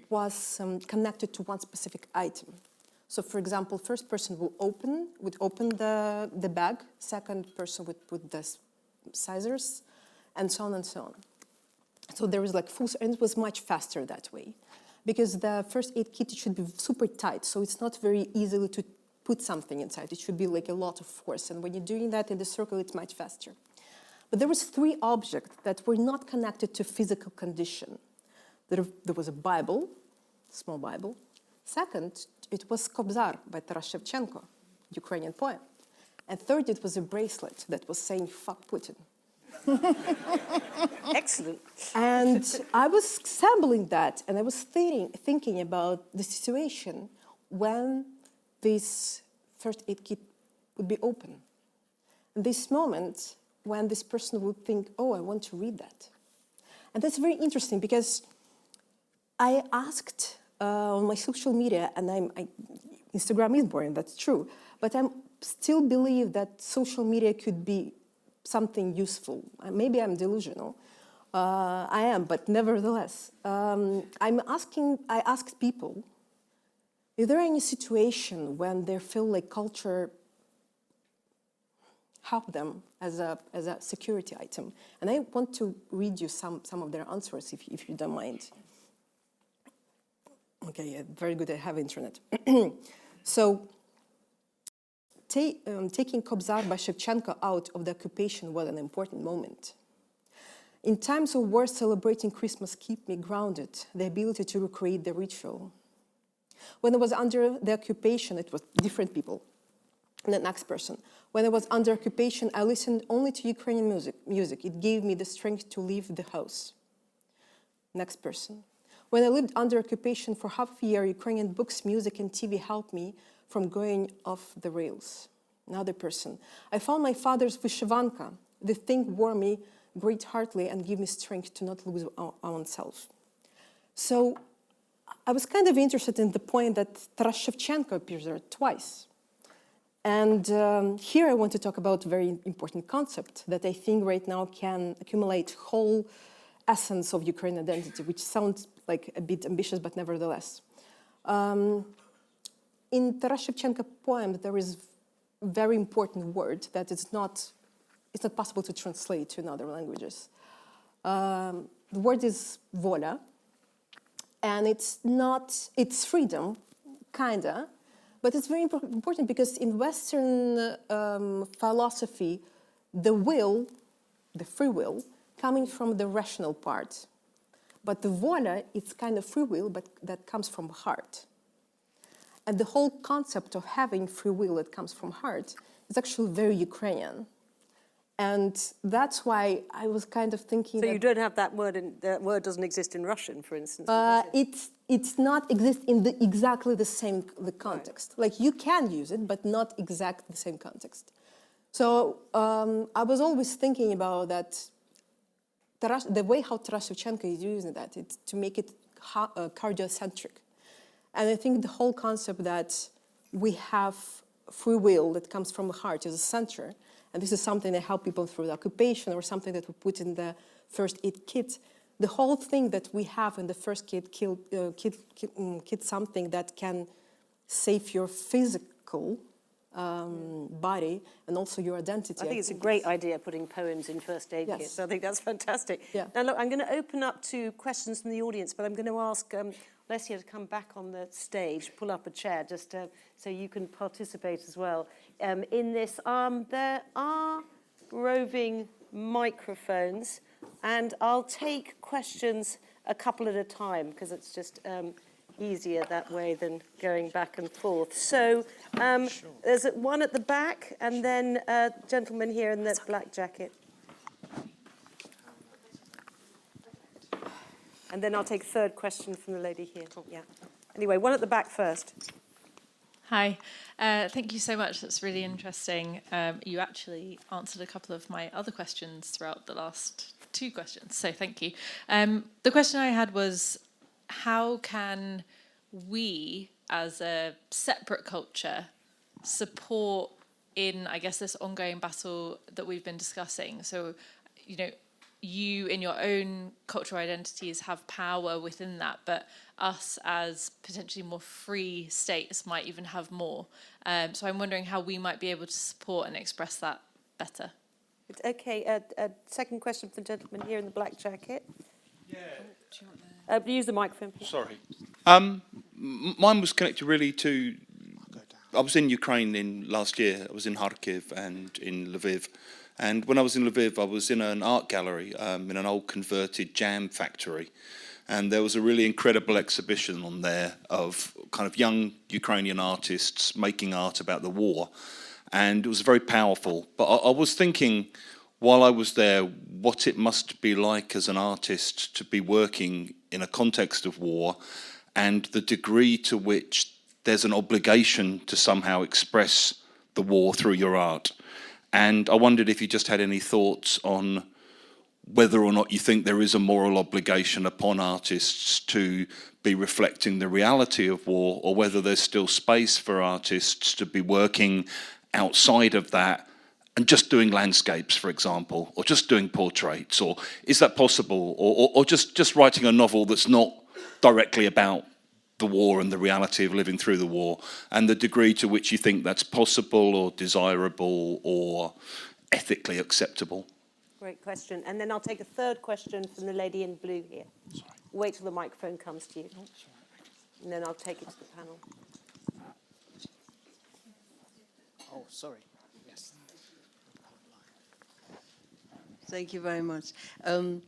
Speaker 2: was connected to one specific item. So, for example, first person would open the bag, second person would put the scissors, and so on and so on. So there was and it was much faster that way, because the first aid kit should be super tight, so it's not very easily to put something inside. It should be a lot of force, and when you're doing that in the circle, it's much faster. But there was 3 objects that were not connected to physical condition. There was a Bible, small Bible. Second, it was Kobzar by Taras Shevchenko, Ukrainian poem. And third, it was a bracelet that was saying, "Fuck Putin."
Speaker 3: Excellent.
Speaker 2: And I was sampling that, and I was thinking about the situation when this first aid kit would be open. And this moment when this person would think, "Oh, I want to read that." And that's very interesting because I asked on my social media, and Instagram is boring, that's true, but I still believe that social media could be something useful. Maybe I'm delusional. I am, but nevertheless, I asked people, is there any situation when they feel like culture help them as a security item? And I want to read you some of their answers, if you don't mind. Okay, yeah, very good, I have internet. So, taking Kobzar by Shevchenko out of the occupation was an important moment. In times of war, celebrating Christmas keep me grounded, the ability to recreate the ritual. When I was under the occupation, it was different people. And the next person. When I was under occupation, I listened only to Ukrainian music. It gave me the strength to leave the house. Next person. When I lived under occupation for half a year, Ukrainian books, music, and TV helped me from going off the rails. Another person. I found my father's vyshyvanka. The thing wore me great-heartedly and gave me strength to not lose oneself. So I was kind of interested in the point that Taras Shevchenko appears there twice. And here I want to talk about a very important concept that I think right now can accumulate whole essence of Ukrainian identity, which sounds like a bit ambitious, but nevertheless. in Taras Shevchenko poem, there is a very important word that it's not possible to translate to other languages. The word is vola, and it's freedom, kinda, but it's very important because in Western philosophy, the free will, coming from the rational part. But the vola, it's kind of free will, but that comes from heart. And the whole concept of having free will that comes from heart is actually very Ukrainian. And that's why I was kind of thinking
Speaker 3: So you don't have that word, and that word doesn't exist in Russian, for instance?
Speaker 2: it's not exist in exactly the same context.
Speaker 3: Right.
Speaker 2: Like you can use it, but not exactly the same context. So I was always thinking about that, the way how Taras Shevchenko is using that, it's to make it cardiocentric. And I think the whole concept that we have free will that comes from the heart is a center. And this is something that helps people through the occupation or something that we put in the first aid kit. The whole thing that we have in the first kit something that can save your physical body and also your identity.
Speaker 3: I think it's a great idea putting poems in first aid kits. I think that's fantastic.
Speaker 2: Yeah.
Speaker 3: Now, look, I'm going to open up to questions from the audience, but I'm going to ask Lesia to come back on the stage, pull up a chair, just so you can participate as well in this. There are roving microphones, and I'll take questions a couple at a time because it's just easier that way than going back and forth. So there's one at the back, and then a gentleman here in the black jacket. And then I'll take a third question from the lady here. Yeah. Anyway, one at the back first.
Speaker 6: Hi. Thank you so much. That's really interesting. You actually answered a couple of my other questions throughout the last 2 questions, so thank you. The question I had was, how can we, as a separate culture, support in, I guess, this ongoing battle that we've been discussing? So, you know, you in your own cultural identities have power within that, but us as potentially more free states might even have more. So I'm wondering how we might be able to support and express that better.
Speaker 3: Okay, a second question from the gentleman here in the black jacket.
Speaker 7: Yeah.
Speaker 3: Use the microphone, please.
Speaker 7: Sorry. Mine was connected really to, I was in Ukraine last year. I was in Kharkiv and in Lviv. And when I was in Lviv, I was in an art gallery in an old converted jam factory. And there was a really incredible exhibition on there of kind of young Ukrainian artists making art about the war. And it was very powerful. But I was thinking, while I was there, what it must be like as an artist to be working in a context of war, and the degree to which there's an obligation to somehow express the war through your art. And I wondered if you just had any thoughts on whether or not you think there is a moral obligation upon artists to be reflecting the reality of war, or whether there's still space for artists to be working outside of that and just doing landscapes, for example, or just doing portraits, or is that possible? Or just writing a novel that's not directly about the war and the reality of living through the war, and the degree to which you think that's possible or desirable or ethically acceptable?
Speaker 3: Great question. And then I'll take a third question from the lady in blue here.
Speaker 7: Sorry.
Speaker 3: Wait till the microphone comes to you. And then I'll take it to the panel.
Speaker 8: Oh, sorry. Yes. Thank you very much. I'm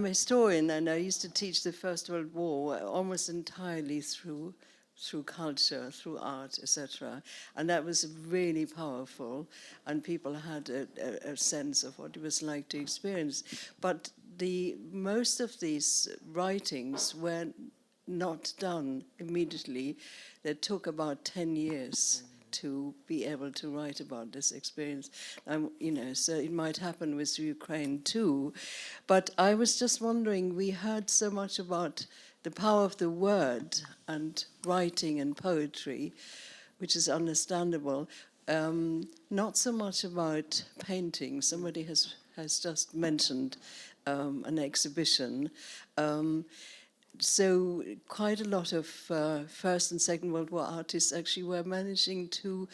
Speaker 8: a historian, and I used to teach the First World War almost entirely through culture, through art, etc. And that was really powerful, and people had a sense of what it was like to experience. But most of these writings were not done immediately. They took about 10 years to be able to write about this experience. So it might happen with Ukraine too. But I was just wondering, we heard so much about the power of the word and writing and poetry, which is understandable. Not so much about painting. Somebody has just mentioned an exhibition. so quite a lot of First and Second World War artists actually were managing to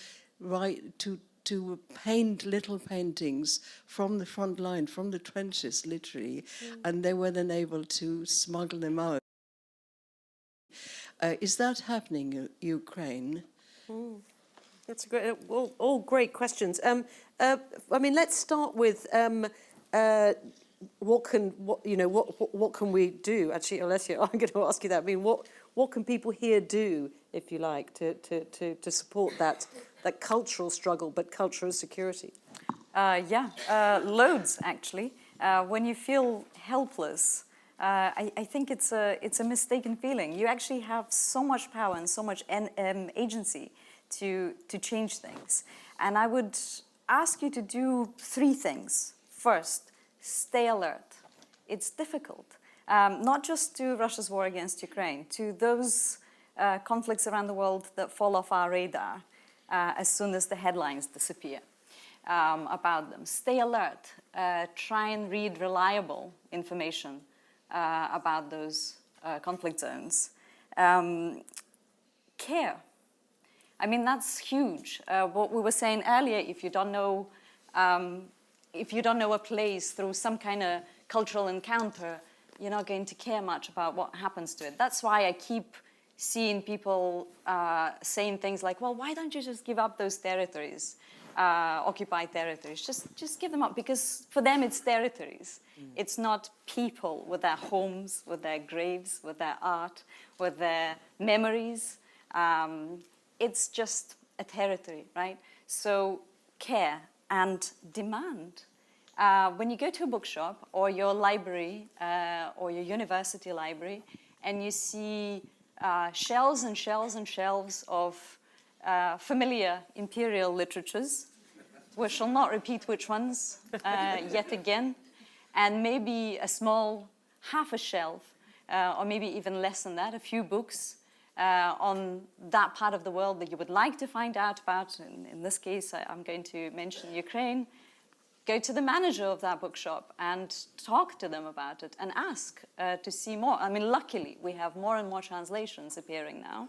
Speaker 8: paint little paintings from the front line, from the trenches, literally, and they were then able to smuggle them out. Is that happening in Ukraine?
Speaker 3: That's great. All great questions. I mean, let's start with what can we do? Actually, Alessia, I'm going to ask you that. I mean, what can people here do, if you like, to support that cultural struggle, but cultural security?
Speaker 1: Loads actually. When you feel helpless, I think it's a mistaken feeling. You actually have so much power and so much agency to change things. And I would ask you to do 3 things. First, stay alert. It's difficult, not just to Russia's war against Ukraine, to those conflicts around the world that fall off our radar as soon as the headlines disappear about them. Stay alert. Try and read reliable information about those conflict zones. Care. I mean, that's huge. What we were saying earlier, if you don't know a place through some kind of cultural encounter, you're not going to care much about what happens to it. That's why I keep seeing people saying things like, well, why don't you just give up those territories, occupied territories? Just give them up, because for them it's territories. It's not people with their homes, with their graves, with their art, with their memories. It's just a territory, right? So care and demand. When you go to a bookshop or your library or your university library and you see shelves and shelves and shelves of familiar imperial literatures, we shall not repeat which ones yet again, and maybe a small half a shelf, or maybe even less than that, a few books on that part of the world that you would like to find out about. In this case, I'm going to mention Ukraine. Go to the manager of that bookshop and talk to them about it and ask to see more. I mean, luckily, we have more and more translations appearing now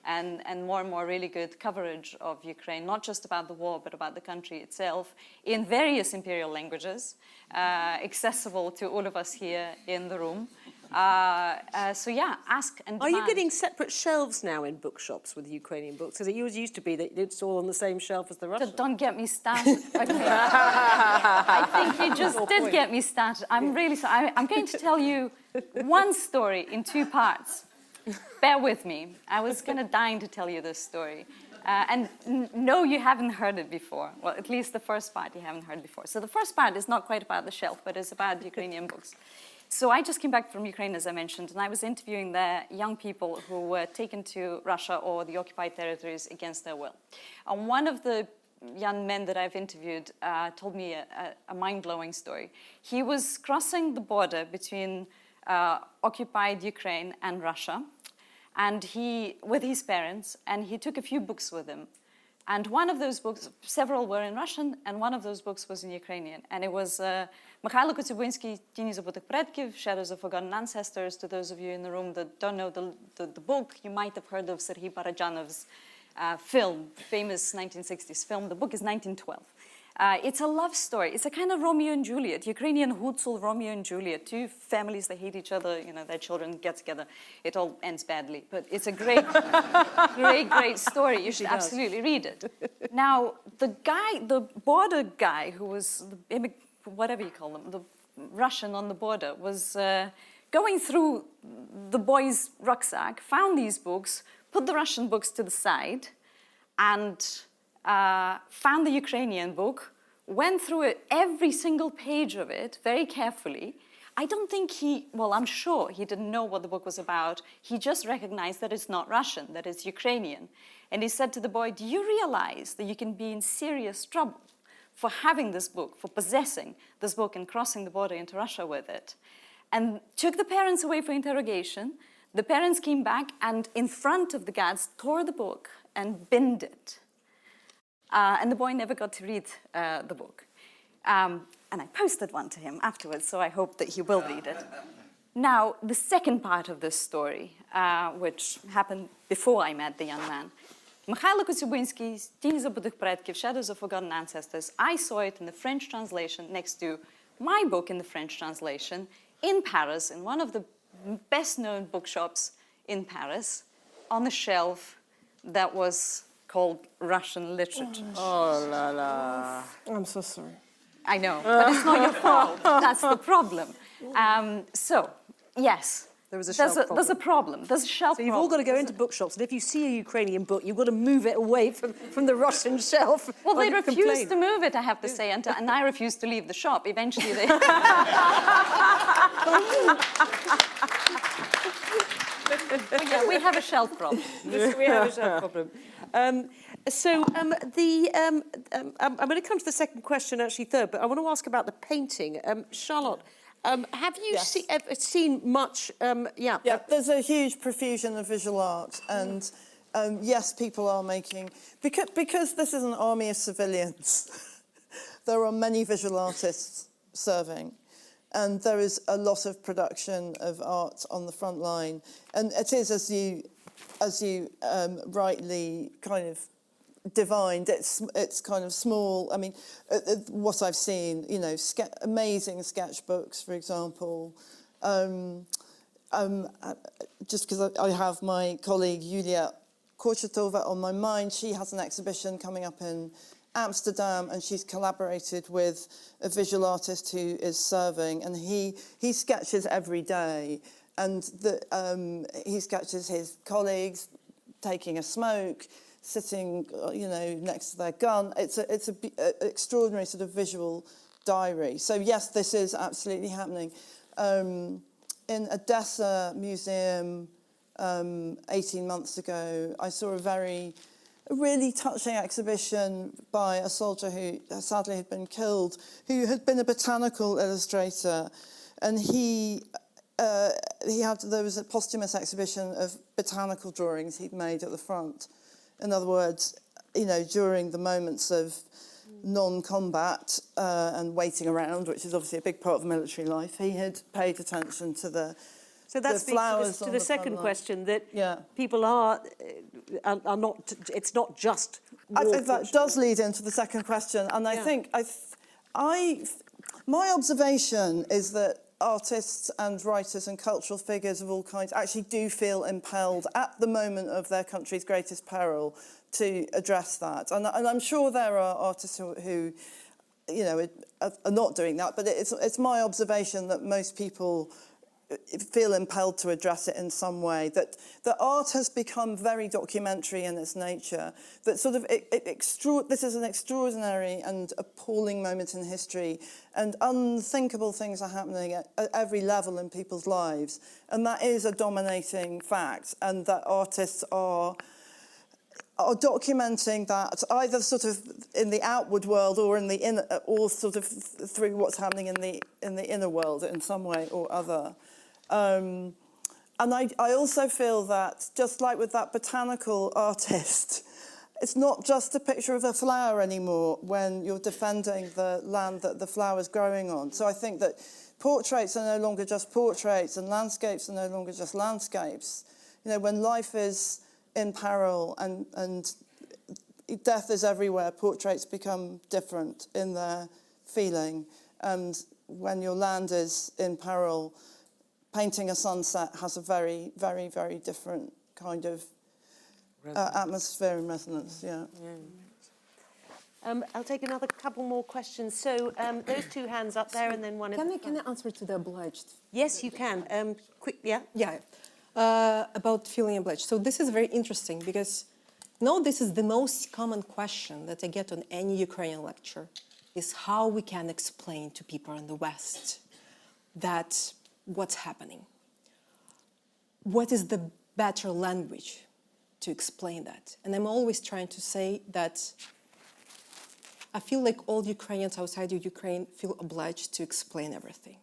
Speaker 1: and more really good coverage of Ukraine, not just about the war, but about the country itself in various imperial languages, accessible to all of us here in the room. So yeah, ask and demand.
Speaker 3: Are you getting separate shelves now in bookshops with Ukrainian books? Because it used to be that it's all on the same shelf as the Russian.
Speaker 1: Don't get me started. Okay. I think you just did get me started. I'm really sorry. I'm going to tell you one story in 2 parts. Bear with me. I was kind of dying to tell you this story. And no, you haven't heard it before. Well, at least the first part you haven't heard before. So the first part is not quite about the shelf, but it's about Ukrainian books. So I just came back from Ukraine, as I mentioned, and I was interviewing the young people who were taken to Russia or the occupied territories against their will. And one of the young men that I've interviewed told me a mind-blowing story. He was crossing the border between occupied Ukraine and Russia, and with his parents, and he took a few books with him. And one of those books, several were in Russian, and one of those books was in Ukrainian. And it was Mikhailo Kotsubinskiy, Тіні забутих предків, Shadows of Forgotten Ancestors. To those of you in the room that don't know the book, you might have heard of Sergei Parajanov's film, famous 1960s film. The book is 1912. It's a love story. It's a kind of Romeo and Juliet, Ukrainian Hutzul, Romeo and Juliet. 2 families, they hate each other, their children get together. It all ends badly, but it's a great, great story. You should absolutely read it. Now, the border guy who was, whatever you call them, the Russian on the border, was going through the boy's rucksack, found these books, put the Russian books to the side, and found the Ukrainian book, went through it, every single page of it very carefully. I don't think I'm sure he didn't know what the book was about. He just recognized that it's not Russian, that it's Ukrainian. And he said to the boy, do you realize that you can be in serious trouble for having this book, for possessing this book and crossing the border into Russia with it? And took the parents away for interrogation. The parents came back and in front of the guards tore the book and binned it. And the boy never got to read the book. And I posted one to him afterwards, so I hope that he will read it. Now, the second part of this story, which happened before I met the young man, Михайло Коцюбинський, Тінь забутих предків, Shadows of Forgotten Ancestors. I saw it in the French translation next to my book in the French translation in Paris, in one of the best-known bookshops in Paris, on the shelf that was called Russian literature.
Speaker 4: Oh la la.
Speaker 2: I'm so sorry.
Speaker 1: I know, but it's not your fault. That's the problem. So, yes,
Speaker 3: There is a
Speaker 1: there's
Speaker 3: shelf
Speaker 1: there's a problem. There's a shelf
Speaker 3: So you've all got to go into bookshops, and if you see a Ukrainian book, you've got to move it away from the Russian shelf.
Speaker 1: Well, they
Speaker 3: or
Speaker 1: refused
Speaker 3: complain.
Speaker 1: to move it, I have to say, and I refused to leave the shop. Eventually, they... Yeah, we have a shelf problem.
Speaker 3: We have a shelf problem. I'm going to come to the second question, actually third, but I want to ask about the painting. Charlotte, have you seen much?
Speaker 5: Yeah, there's a huge profusion of visual art, and yes, people are making because this is an army of civilians. There are many visual artists serving, and there is a lot of production of art on the front line, and it is as you rightly kind of divined. It's kind of small. I mean, what I've seen, you know, amazing sketchbooks, for example. Just because I have my colleague Yulia Korchetova on my mind, she has an exhibition coming up in Amsterdam, and she's collaborated with a visual artist who is serving, and he sketches every day, and he sketches his colleagues taking a smoke, sitting, you know, next to their gun. It's an extraordinary sort of visual diary. So yes, this is absolutely happening. In Odessa Museum 18 months ago, I saw a really touching exhibition by a soldier who sadly had been killed, who had been a botanical illustrator, and there was a posthumous exhibition of botanical drawings he'd made at the front. In other words, you know, during the moments of non-combat and waiting around, which is obviously a big part of military life, he had paid attention to the
Speaker 3: that's
Speaker 5: flowers
Speaker 3: to the second question, that people are not. It's not just.
Speaker 5: I think that does lead into the second question, and I think my observation is that artists and writers and cultural figures of all kinds actually do feel impelled at the moment of their country's greatest peril to address that. And I'm sure there are artists who you know, are not doing that, but it's my observation that most people feel impelled to address it in some way, that art has become very documentary in its nature, that sort of this is an extraordinary and appalling moment in history, and unthinkable things are happening at every level in people's lives, and that is a dominating fact, and that artists are documenting that either sort of in the outward world or in the inner, or sort of through what's happening in the inner world in some way or other. And I also feel that, just like with that botanical artist, it's not just a picture of a flower anymore when you're defending the land that the flower's growing on. So I think that portraits are no longer just portraits, and landscapes are no longer just landscapes. You know, when life is in peril and death is everywhere, portraits become different in their feeling. And when your land is in peril, painting a sunset has a very, very, very different kind of atmosphere and resonance,
Speaker 3: I'll take another couple more questions. So those two hands up there, and then one.
Speaker 2: Can I answer to the obliged?
Speaker 3: Yes, you can. Quick, yeah.
Speaker 2: Yeah, about feeling obliged. So this is very interesting because, this is the most common question that I get on any Ukrainian lecture, is how we can explain to people in the West that what's happening. What is the better language to explain that? And I'm always trying to say that I feel like all Ukrainians outside of Ukraine feel obliged to explain everything.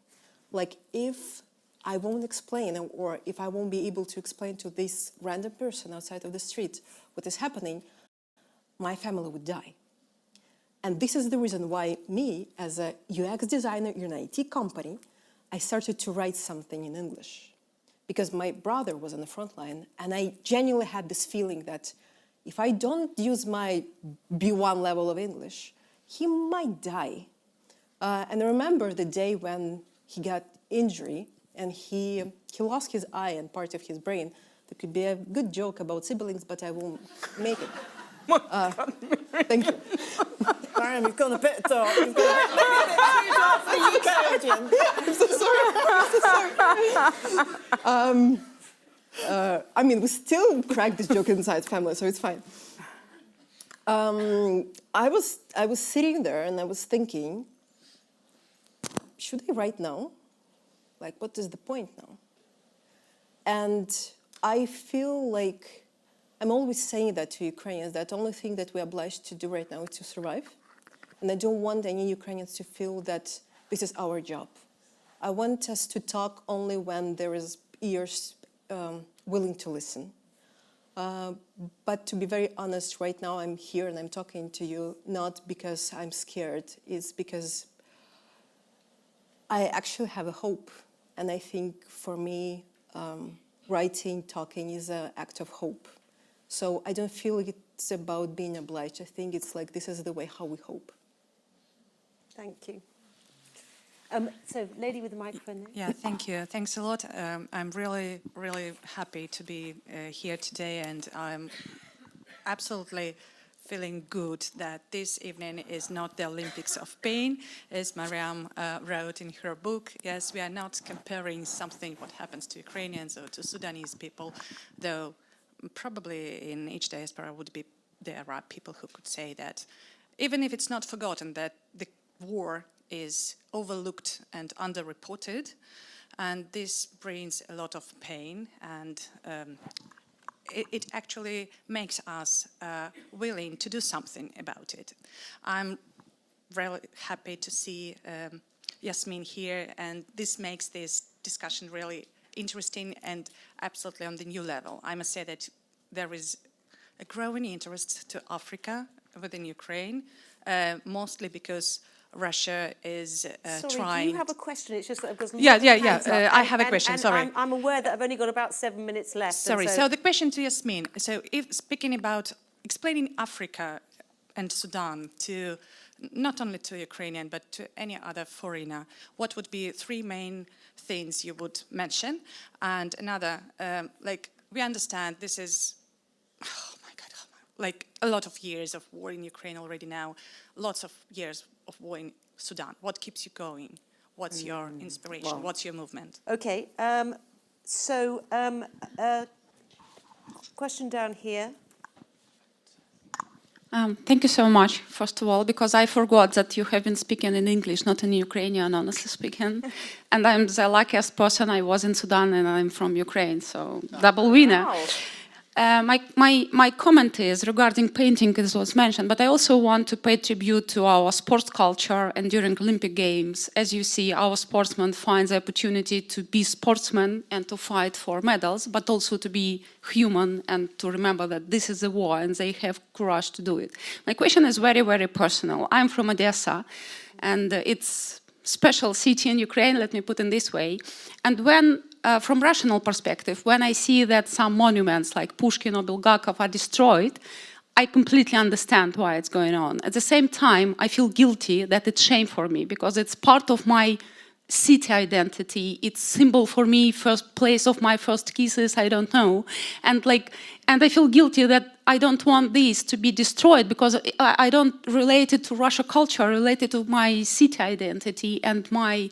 Speaker 2: Like, if I won't explain, or if I won't be able to explain to this random person outside of the street what is happening, my family would die. And this is the reason why me, as a UX designer in an IT company, I started to write something in English because my brother was on the front line, and I genuinely had this feeling that if I don't use my B1 level of English, he might die. And I remember the day when he got injury and he lost his eye and part of his brain. There could be a good joke about siblings, but I won't make it. Thank you.
Speaker 5: Mariam, you've gone a bit dark. You've gone a bit too dark for the UK audience.
Speaker 2: I'm so sorry. I mean, we still crack this joke inside family, so it's fine. I was sitting there and I was thinking, should I write now? Like, what is the point now? And I feel like I'm always saying that to Ukrainians, that the only thing that we're obliged to do right now is to survive. And I don't want any Ukrainians to feel that this is our job. I want us to talk only when there is ears willing to listen. But to be very honest, right now I'm here and I'm talking to you not because I'm scared, it's because I actually have a hope. And I think for me, writing, talking is an act of hope. So I don't feel like it's about being obliged. I think it's like this is the way how we hope.
Speaker 3: Thank you. So, lady with the microphone there.
Speaker 9: Yeah, thank you. Thanks a lot. I'm really, really happy to be here today, and I'm absolutely feeling good that this evening is not the Olympics of pain, as Mariam wrote in her book. Yes, we are not comparing something what happens to Ukrainians or to Sudanese people, though probably in each diaspora there are people who could say that, even if it's not forgotten, that the war is overlooked and underreported, and this brings a lot of pain, and it actually makes us willing to do something about it. I'm really happy to see Yassmin here, and this makes this discussion really interesting and absolutely on the new level. I must say that there is a growing interest to Africa within Ukraine, mostly because Russia is
Speaker 3: Sorry,
Speaker 9: trying...
Speaker 3: do you have a question? It's just that I've got
Speaker 9: I have a question, sorry.
Speaker 3: I'm aware that I've only got about 7 minutes left.
Speaker 9: Sorry, so the question to Yassmin. So if speaking about explaining Africa and Sudan to not only to Ukrainian, but to any other foreigner, what would be 3 main things you would mention? And another, like, we understand this is, oh my God, like a lot of years of war in Ukraine already now, lots of years of war in Sudan. What keeps you going? What's your inspiration?
Speaker 3: Well,
Speaker 9: what's your movement?
Speaker 3: Okay, question down here.
Speaker 10: Thank you so much, first of all, because I forgot that you have been speaking in English, not in Ukrainian, honestly speaking. And I'm the luckiest person. I was in Sudan and I'm from Ukraine, so double winner.
Speaker 3: Wow.
Speaker 10: My comment is regarding painting, as was mentioned, but I also want to pay tribute to our sports culture. And during Olympic Games, as you see, our sportsmen find the opportunity to be sportsmen and to fight for medals, but also to be human and to remember that this is a war and they have courage to do it. My question is very, very personal. I'm from Odessa, and it's a special city in Ukraine, let me put it this way. And when from rational perspective, when I see that some monuments like Pushkin or Bulgakov are destroyed, I completely understand why it's going on. At the same time, I feel guilty that it's shame for me because it's part of my city identity. It's symbol for me, first place of my first kisses, I don't know. And I feel guilty that I don't want this to be destroyed because I don't relate it to Russia culture, I relate it to my city identity and my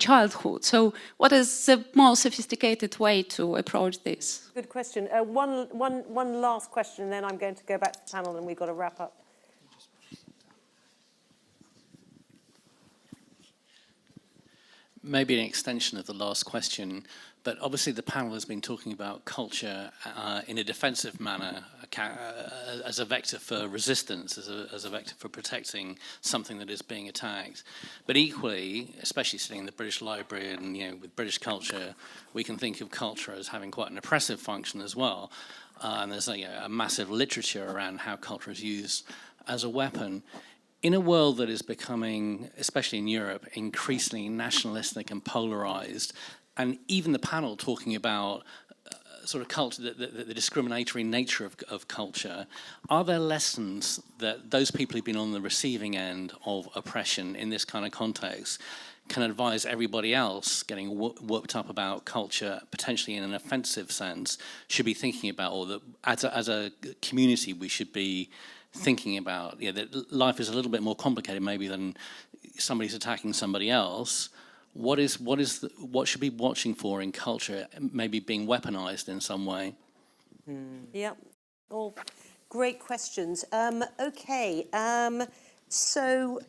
Speaker 10: childhood. So what is the most sophisticated way to approach this?
Speaker 3: Good question. One last question, and then I'm going to go back to the panel and we've got to wrap up.
Speaker 11: Maybe an extension of the last question, but obviously the panel has been talking about culture in a defensive manner, as a vector for resistance, as a vector for protecting something that is being attacked. But equally, especially sitting in the British Library and with British culture, we can think of culture as having quite an oppressive function as well. And there's a massive literature around how culture is used as a weapon. in a world that is becoming, especially in Europe, increasingly nationalistic and polarized, and even the panel talking about sort of culture, the discriminatory nature of culture, are there lessons that those people who've been on the receiving end of oppression in this kind of context can advise everybody else getting worked up about culture, potentially in an offensive sense, should be thinking about, or that as a community we should be thinking about, that life is a little bit more complicated maybe than somebody's attacking somebody else. What should we be watching for in culture, maybe being weaponized in some way?
Speaker 3: Yeah, all great questions. Okay, so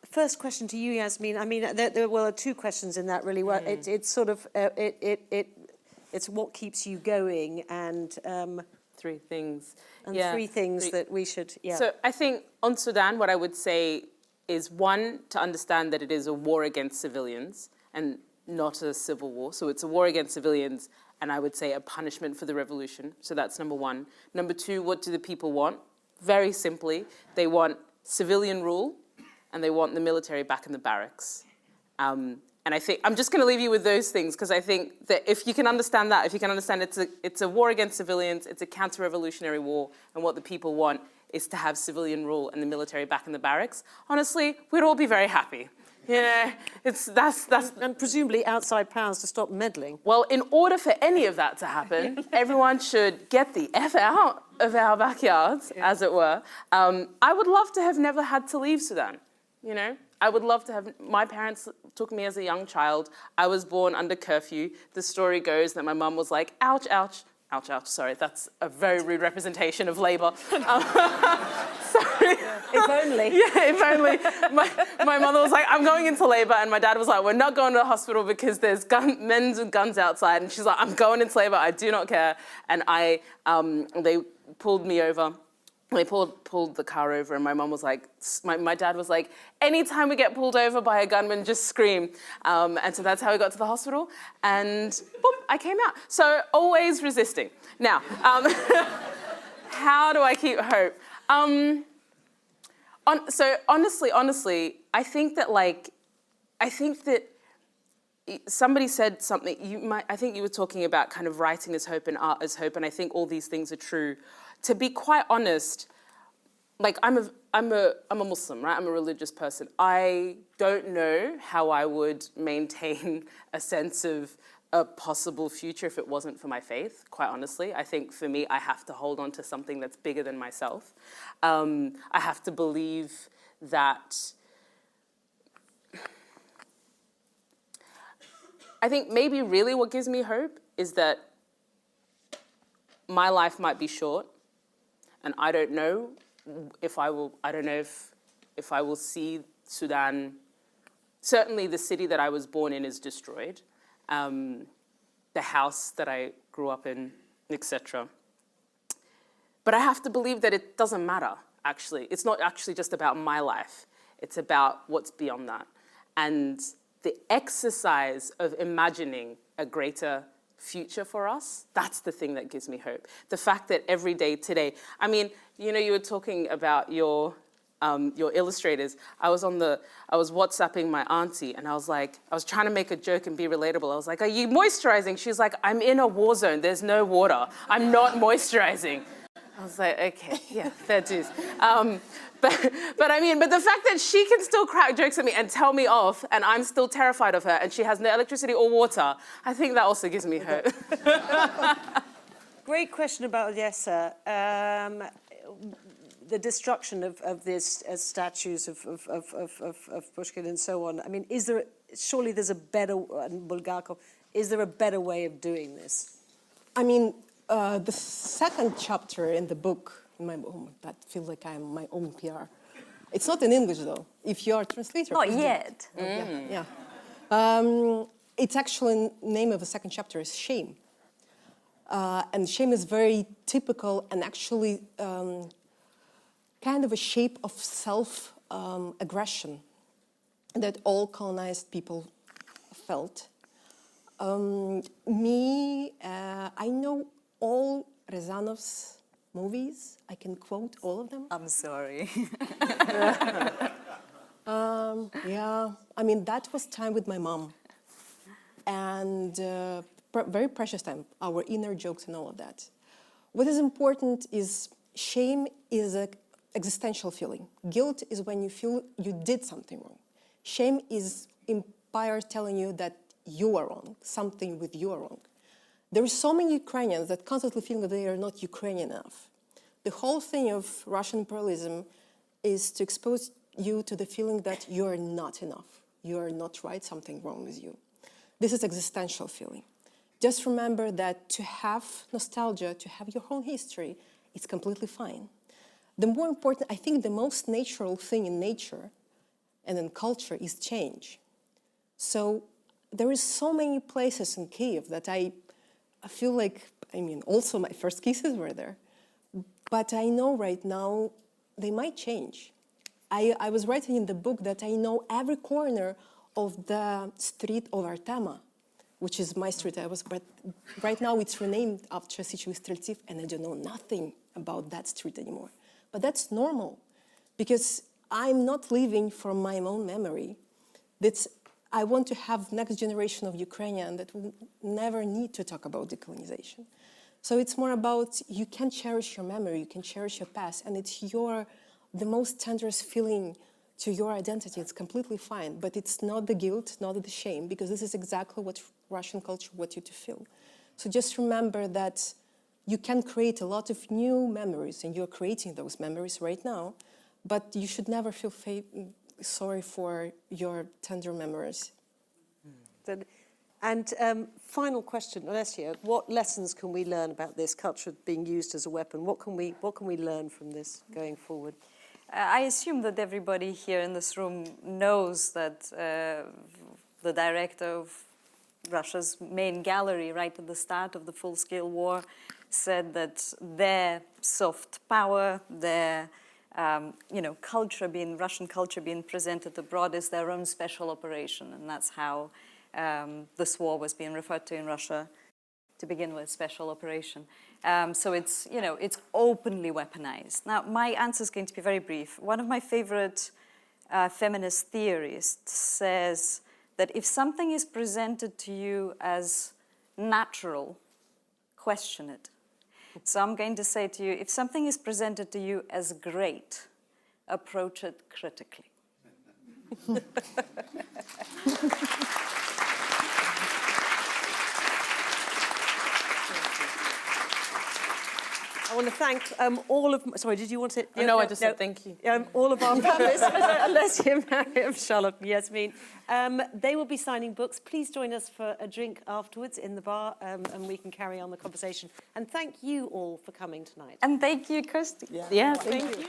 Speaker 3: first question to you, Yassmin. I mean, there were two questions in that really. Well, it's sort of it's what keeps you going, and
Speaker 4: Three things.
Speaker 3: and three things that we should. Yeah.
Speaker 4: So I think on Sudan, what I would say is, one, to understand that it is a war against civilians and not a civil war. So it's a war against civilians, and I would say a punishment for the revolution. So that's number one. Number two, what do the people want? Very simply, they want civilian rule, and they want the military back in the barracks. And I think I'm just going to leave you with those things, because I think that if you can understand that, if you can understand it's a war against civilians, it's a counter-revolutionary war, and what the people want is to have civilian rule and the military back in the barracks, honestly, we'd all be very happy. You know, that's
Speaker 3: and presumably outside powers to stop meddling.
Speaker 4: Well, in order for any of that to happen, everyone should get the F out of our backyards, as it were. I would love to have never had to leave Sudan, you know? I would love to have, my parents took me as a young child. I was born under curfew. The story goes that my mum was like, ouch, ouch. Ouch, ouch, sorry, that's a very rude representation of Labour. Sorry.
Speaker 3: If only.
Speaker 4: Yeah, if only. My mother was like, I'm going into Labour, and my dad was like, we're not going to the hospital because there's men with guns outside. And she's like, I'm going into Labour, I do not care. And they pulled me over. They pulled the car over, and my mum was like, my dad was like, anytime we get pulled over by a gunman, just scream. And so that's how we got to the hospital, and boop, I came out. So always resisting. Now, how do I keep hope? So honestly, I think that somebody said something, I think you were talking about kind of writing as hope and art as hope, and I think all these things are true. To be quite honest, like I'm a Muslim, right? I'm a religious person. I don't know how I would maintain a sense of a possible future if it wasn't for my faith, quite honestly. I think for me, I have to hold on to something that's bigger than myself. I have to believe that, I think maybe really what gives me hope is that my life might be short, and I don't know if I will see Sudan. Certainly the city that I was born in is destroyed. The house that I grew up in, etc. But I have to believe that it doesn't matter, actually. It's not actually just about my life. It's about what's beyond that. And the exercise of imagining a greater future for us, that's the thing that gives me hope. The fact that every day today, I mean, you know, you were talking about your illustrators. I was WhatsApping my auntie, and I was trying to make a joke and be relatable. I was like, are you moisturizing? She's like, I'm in a war zone. There's no water. I'm not moisturizing. I was like, okay, yeah, fair dues. But the fact that she can still crack jokes at me and tell me off, and I'm still terrified of her, and she has no electricity or water, I think that also gives me hope.
Speaker 3: Great question about Odessa. The destruction of these statues of Pushkin and so on. I mean, surely there's a better, Bulgakov, is there a better way of doing this?
Speaker 2: I mean, the second chapter in the book, that feels like I'm my own PR. It's not in English, though. If you are a translator.
Speaker 1: Not yet.
Speaker 2: Yeah. It's actually the name of the second chapter is Shame. And shame is very typical and actually kind of a shape of self-aggression that all colonized people felt. I know all Rizanov's movies. I can quote all of them.
Speaker 1: I'm sorry.
Speaker 2: Yeah, I mean, that was time with my mom. And very precious time, our inner jokes and all of that. What is important is shame is an existential feeling. Guilt is when you feel you did something wrong. Shame is empire telling you that you are wrong, something with you are wrong. There are so many Ukrainians that constantly feel that they are not Ukrainian enough. The whole thing of Russian imperialism is to expose you to the feeling that you are not enough. You are not right, something wrong with you. This is existential feeling. Just remember that to have nostalgia, to have your own history, it's completely fine. The more important, I think the most natural thing in nature and in culture is change. So there is so many places in Kyiv that I feel like, I mean, also my first kisses were there. But I know right now they might change. I was writing in the book that I know every corner of the street of Artema, which is my street. But right now it's renamed after Sychyevy Streltsiv, and I don't know nothing about that street anymore. But that's normal, because I'm not living from my own memory. I want to have next generation of Ukrainian that will never need to talk about decolonization. So it's more about you can cherish your memory, you can cherish your past, and it's the most tenderest feeling to your identity. It's completely fine, but it's not the guilt, not the shame, because this is exactly what Russian culture wants you to feel. So just remember that you can create a lot of new memories, and you're creating those memories right now, but you should never feel sorry for your tender memories.
Speaker 3: And final question, Alessia, what lessons can we learn about this culture being used as a weapon? What can we learn from this going forward?
Speaker 1: I assume that everybody here in this room knows that the director of Russia's main gallery, right at the start of the full-scale war, said that their soft power, their Russian culture being presented abroad is their own special operation, and that's how this war was being referred to in Russia to begin with, special operation. So it's openly weaponized. Now, my answer is going to be very brief. One of my favorite feminist theorists says that if something is presented to you as natural, question it. So I'm going to say to you, if something is presented to you as great, approach it critically.
Speaker 3: I want to thank all of... Sorry, did you want to...
Speaker 4: No, I just said thank you.
Speaker 3: All of our panelists, Alessia, Mariam, Charlotte, and Yassmin. They will be signing books. Please join us for a drink afterwards in the bar, and we can carry on the conversation. And thank you all for coming tonight.
Speaker 1: And thank you, Kirsty.
Speaker 4: Yeah, thank you.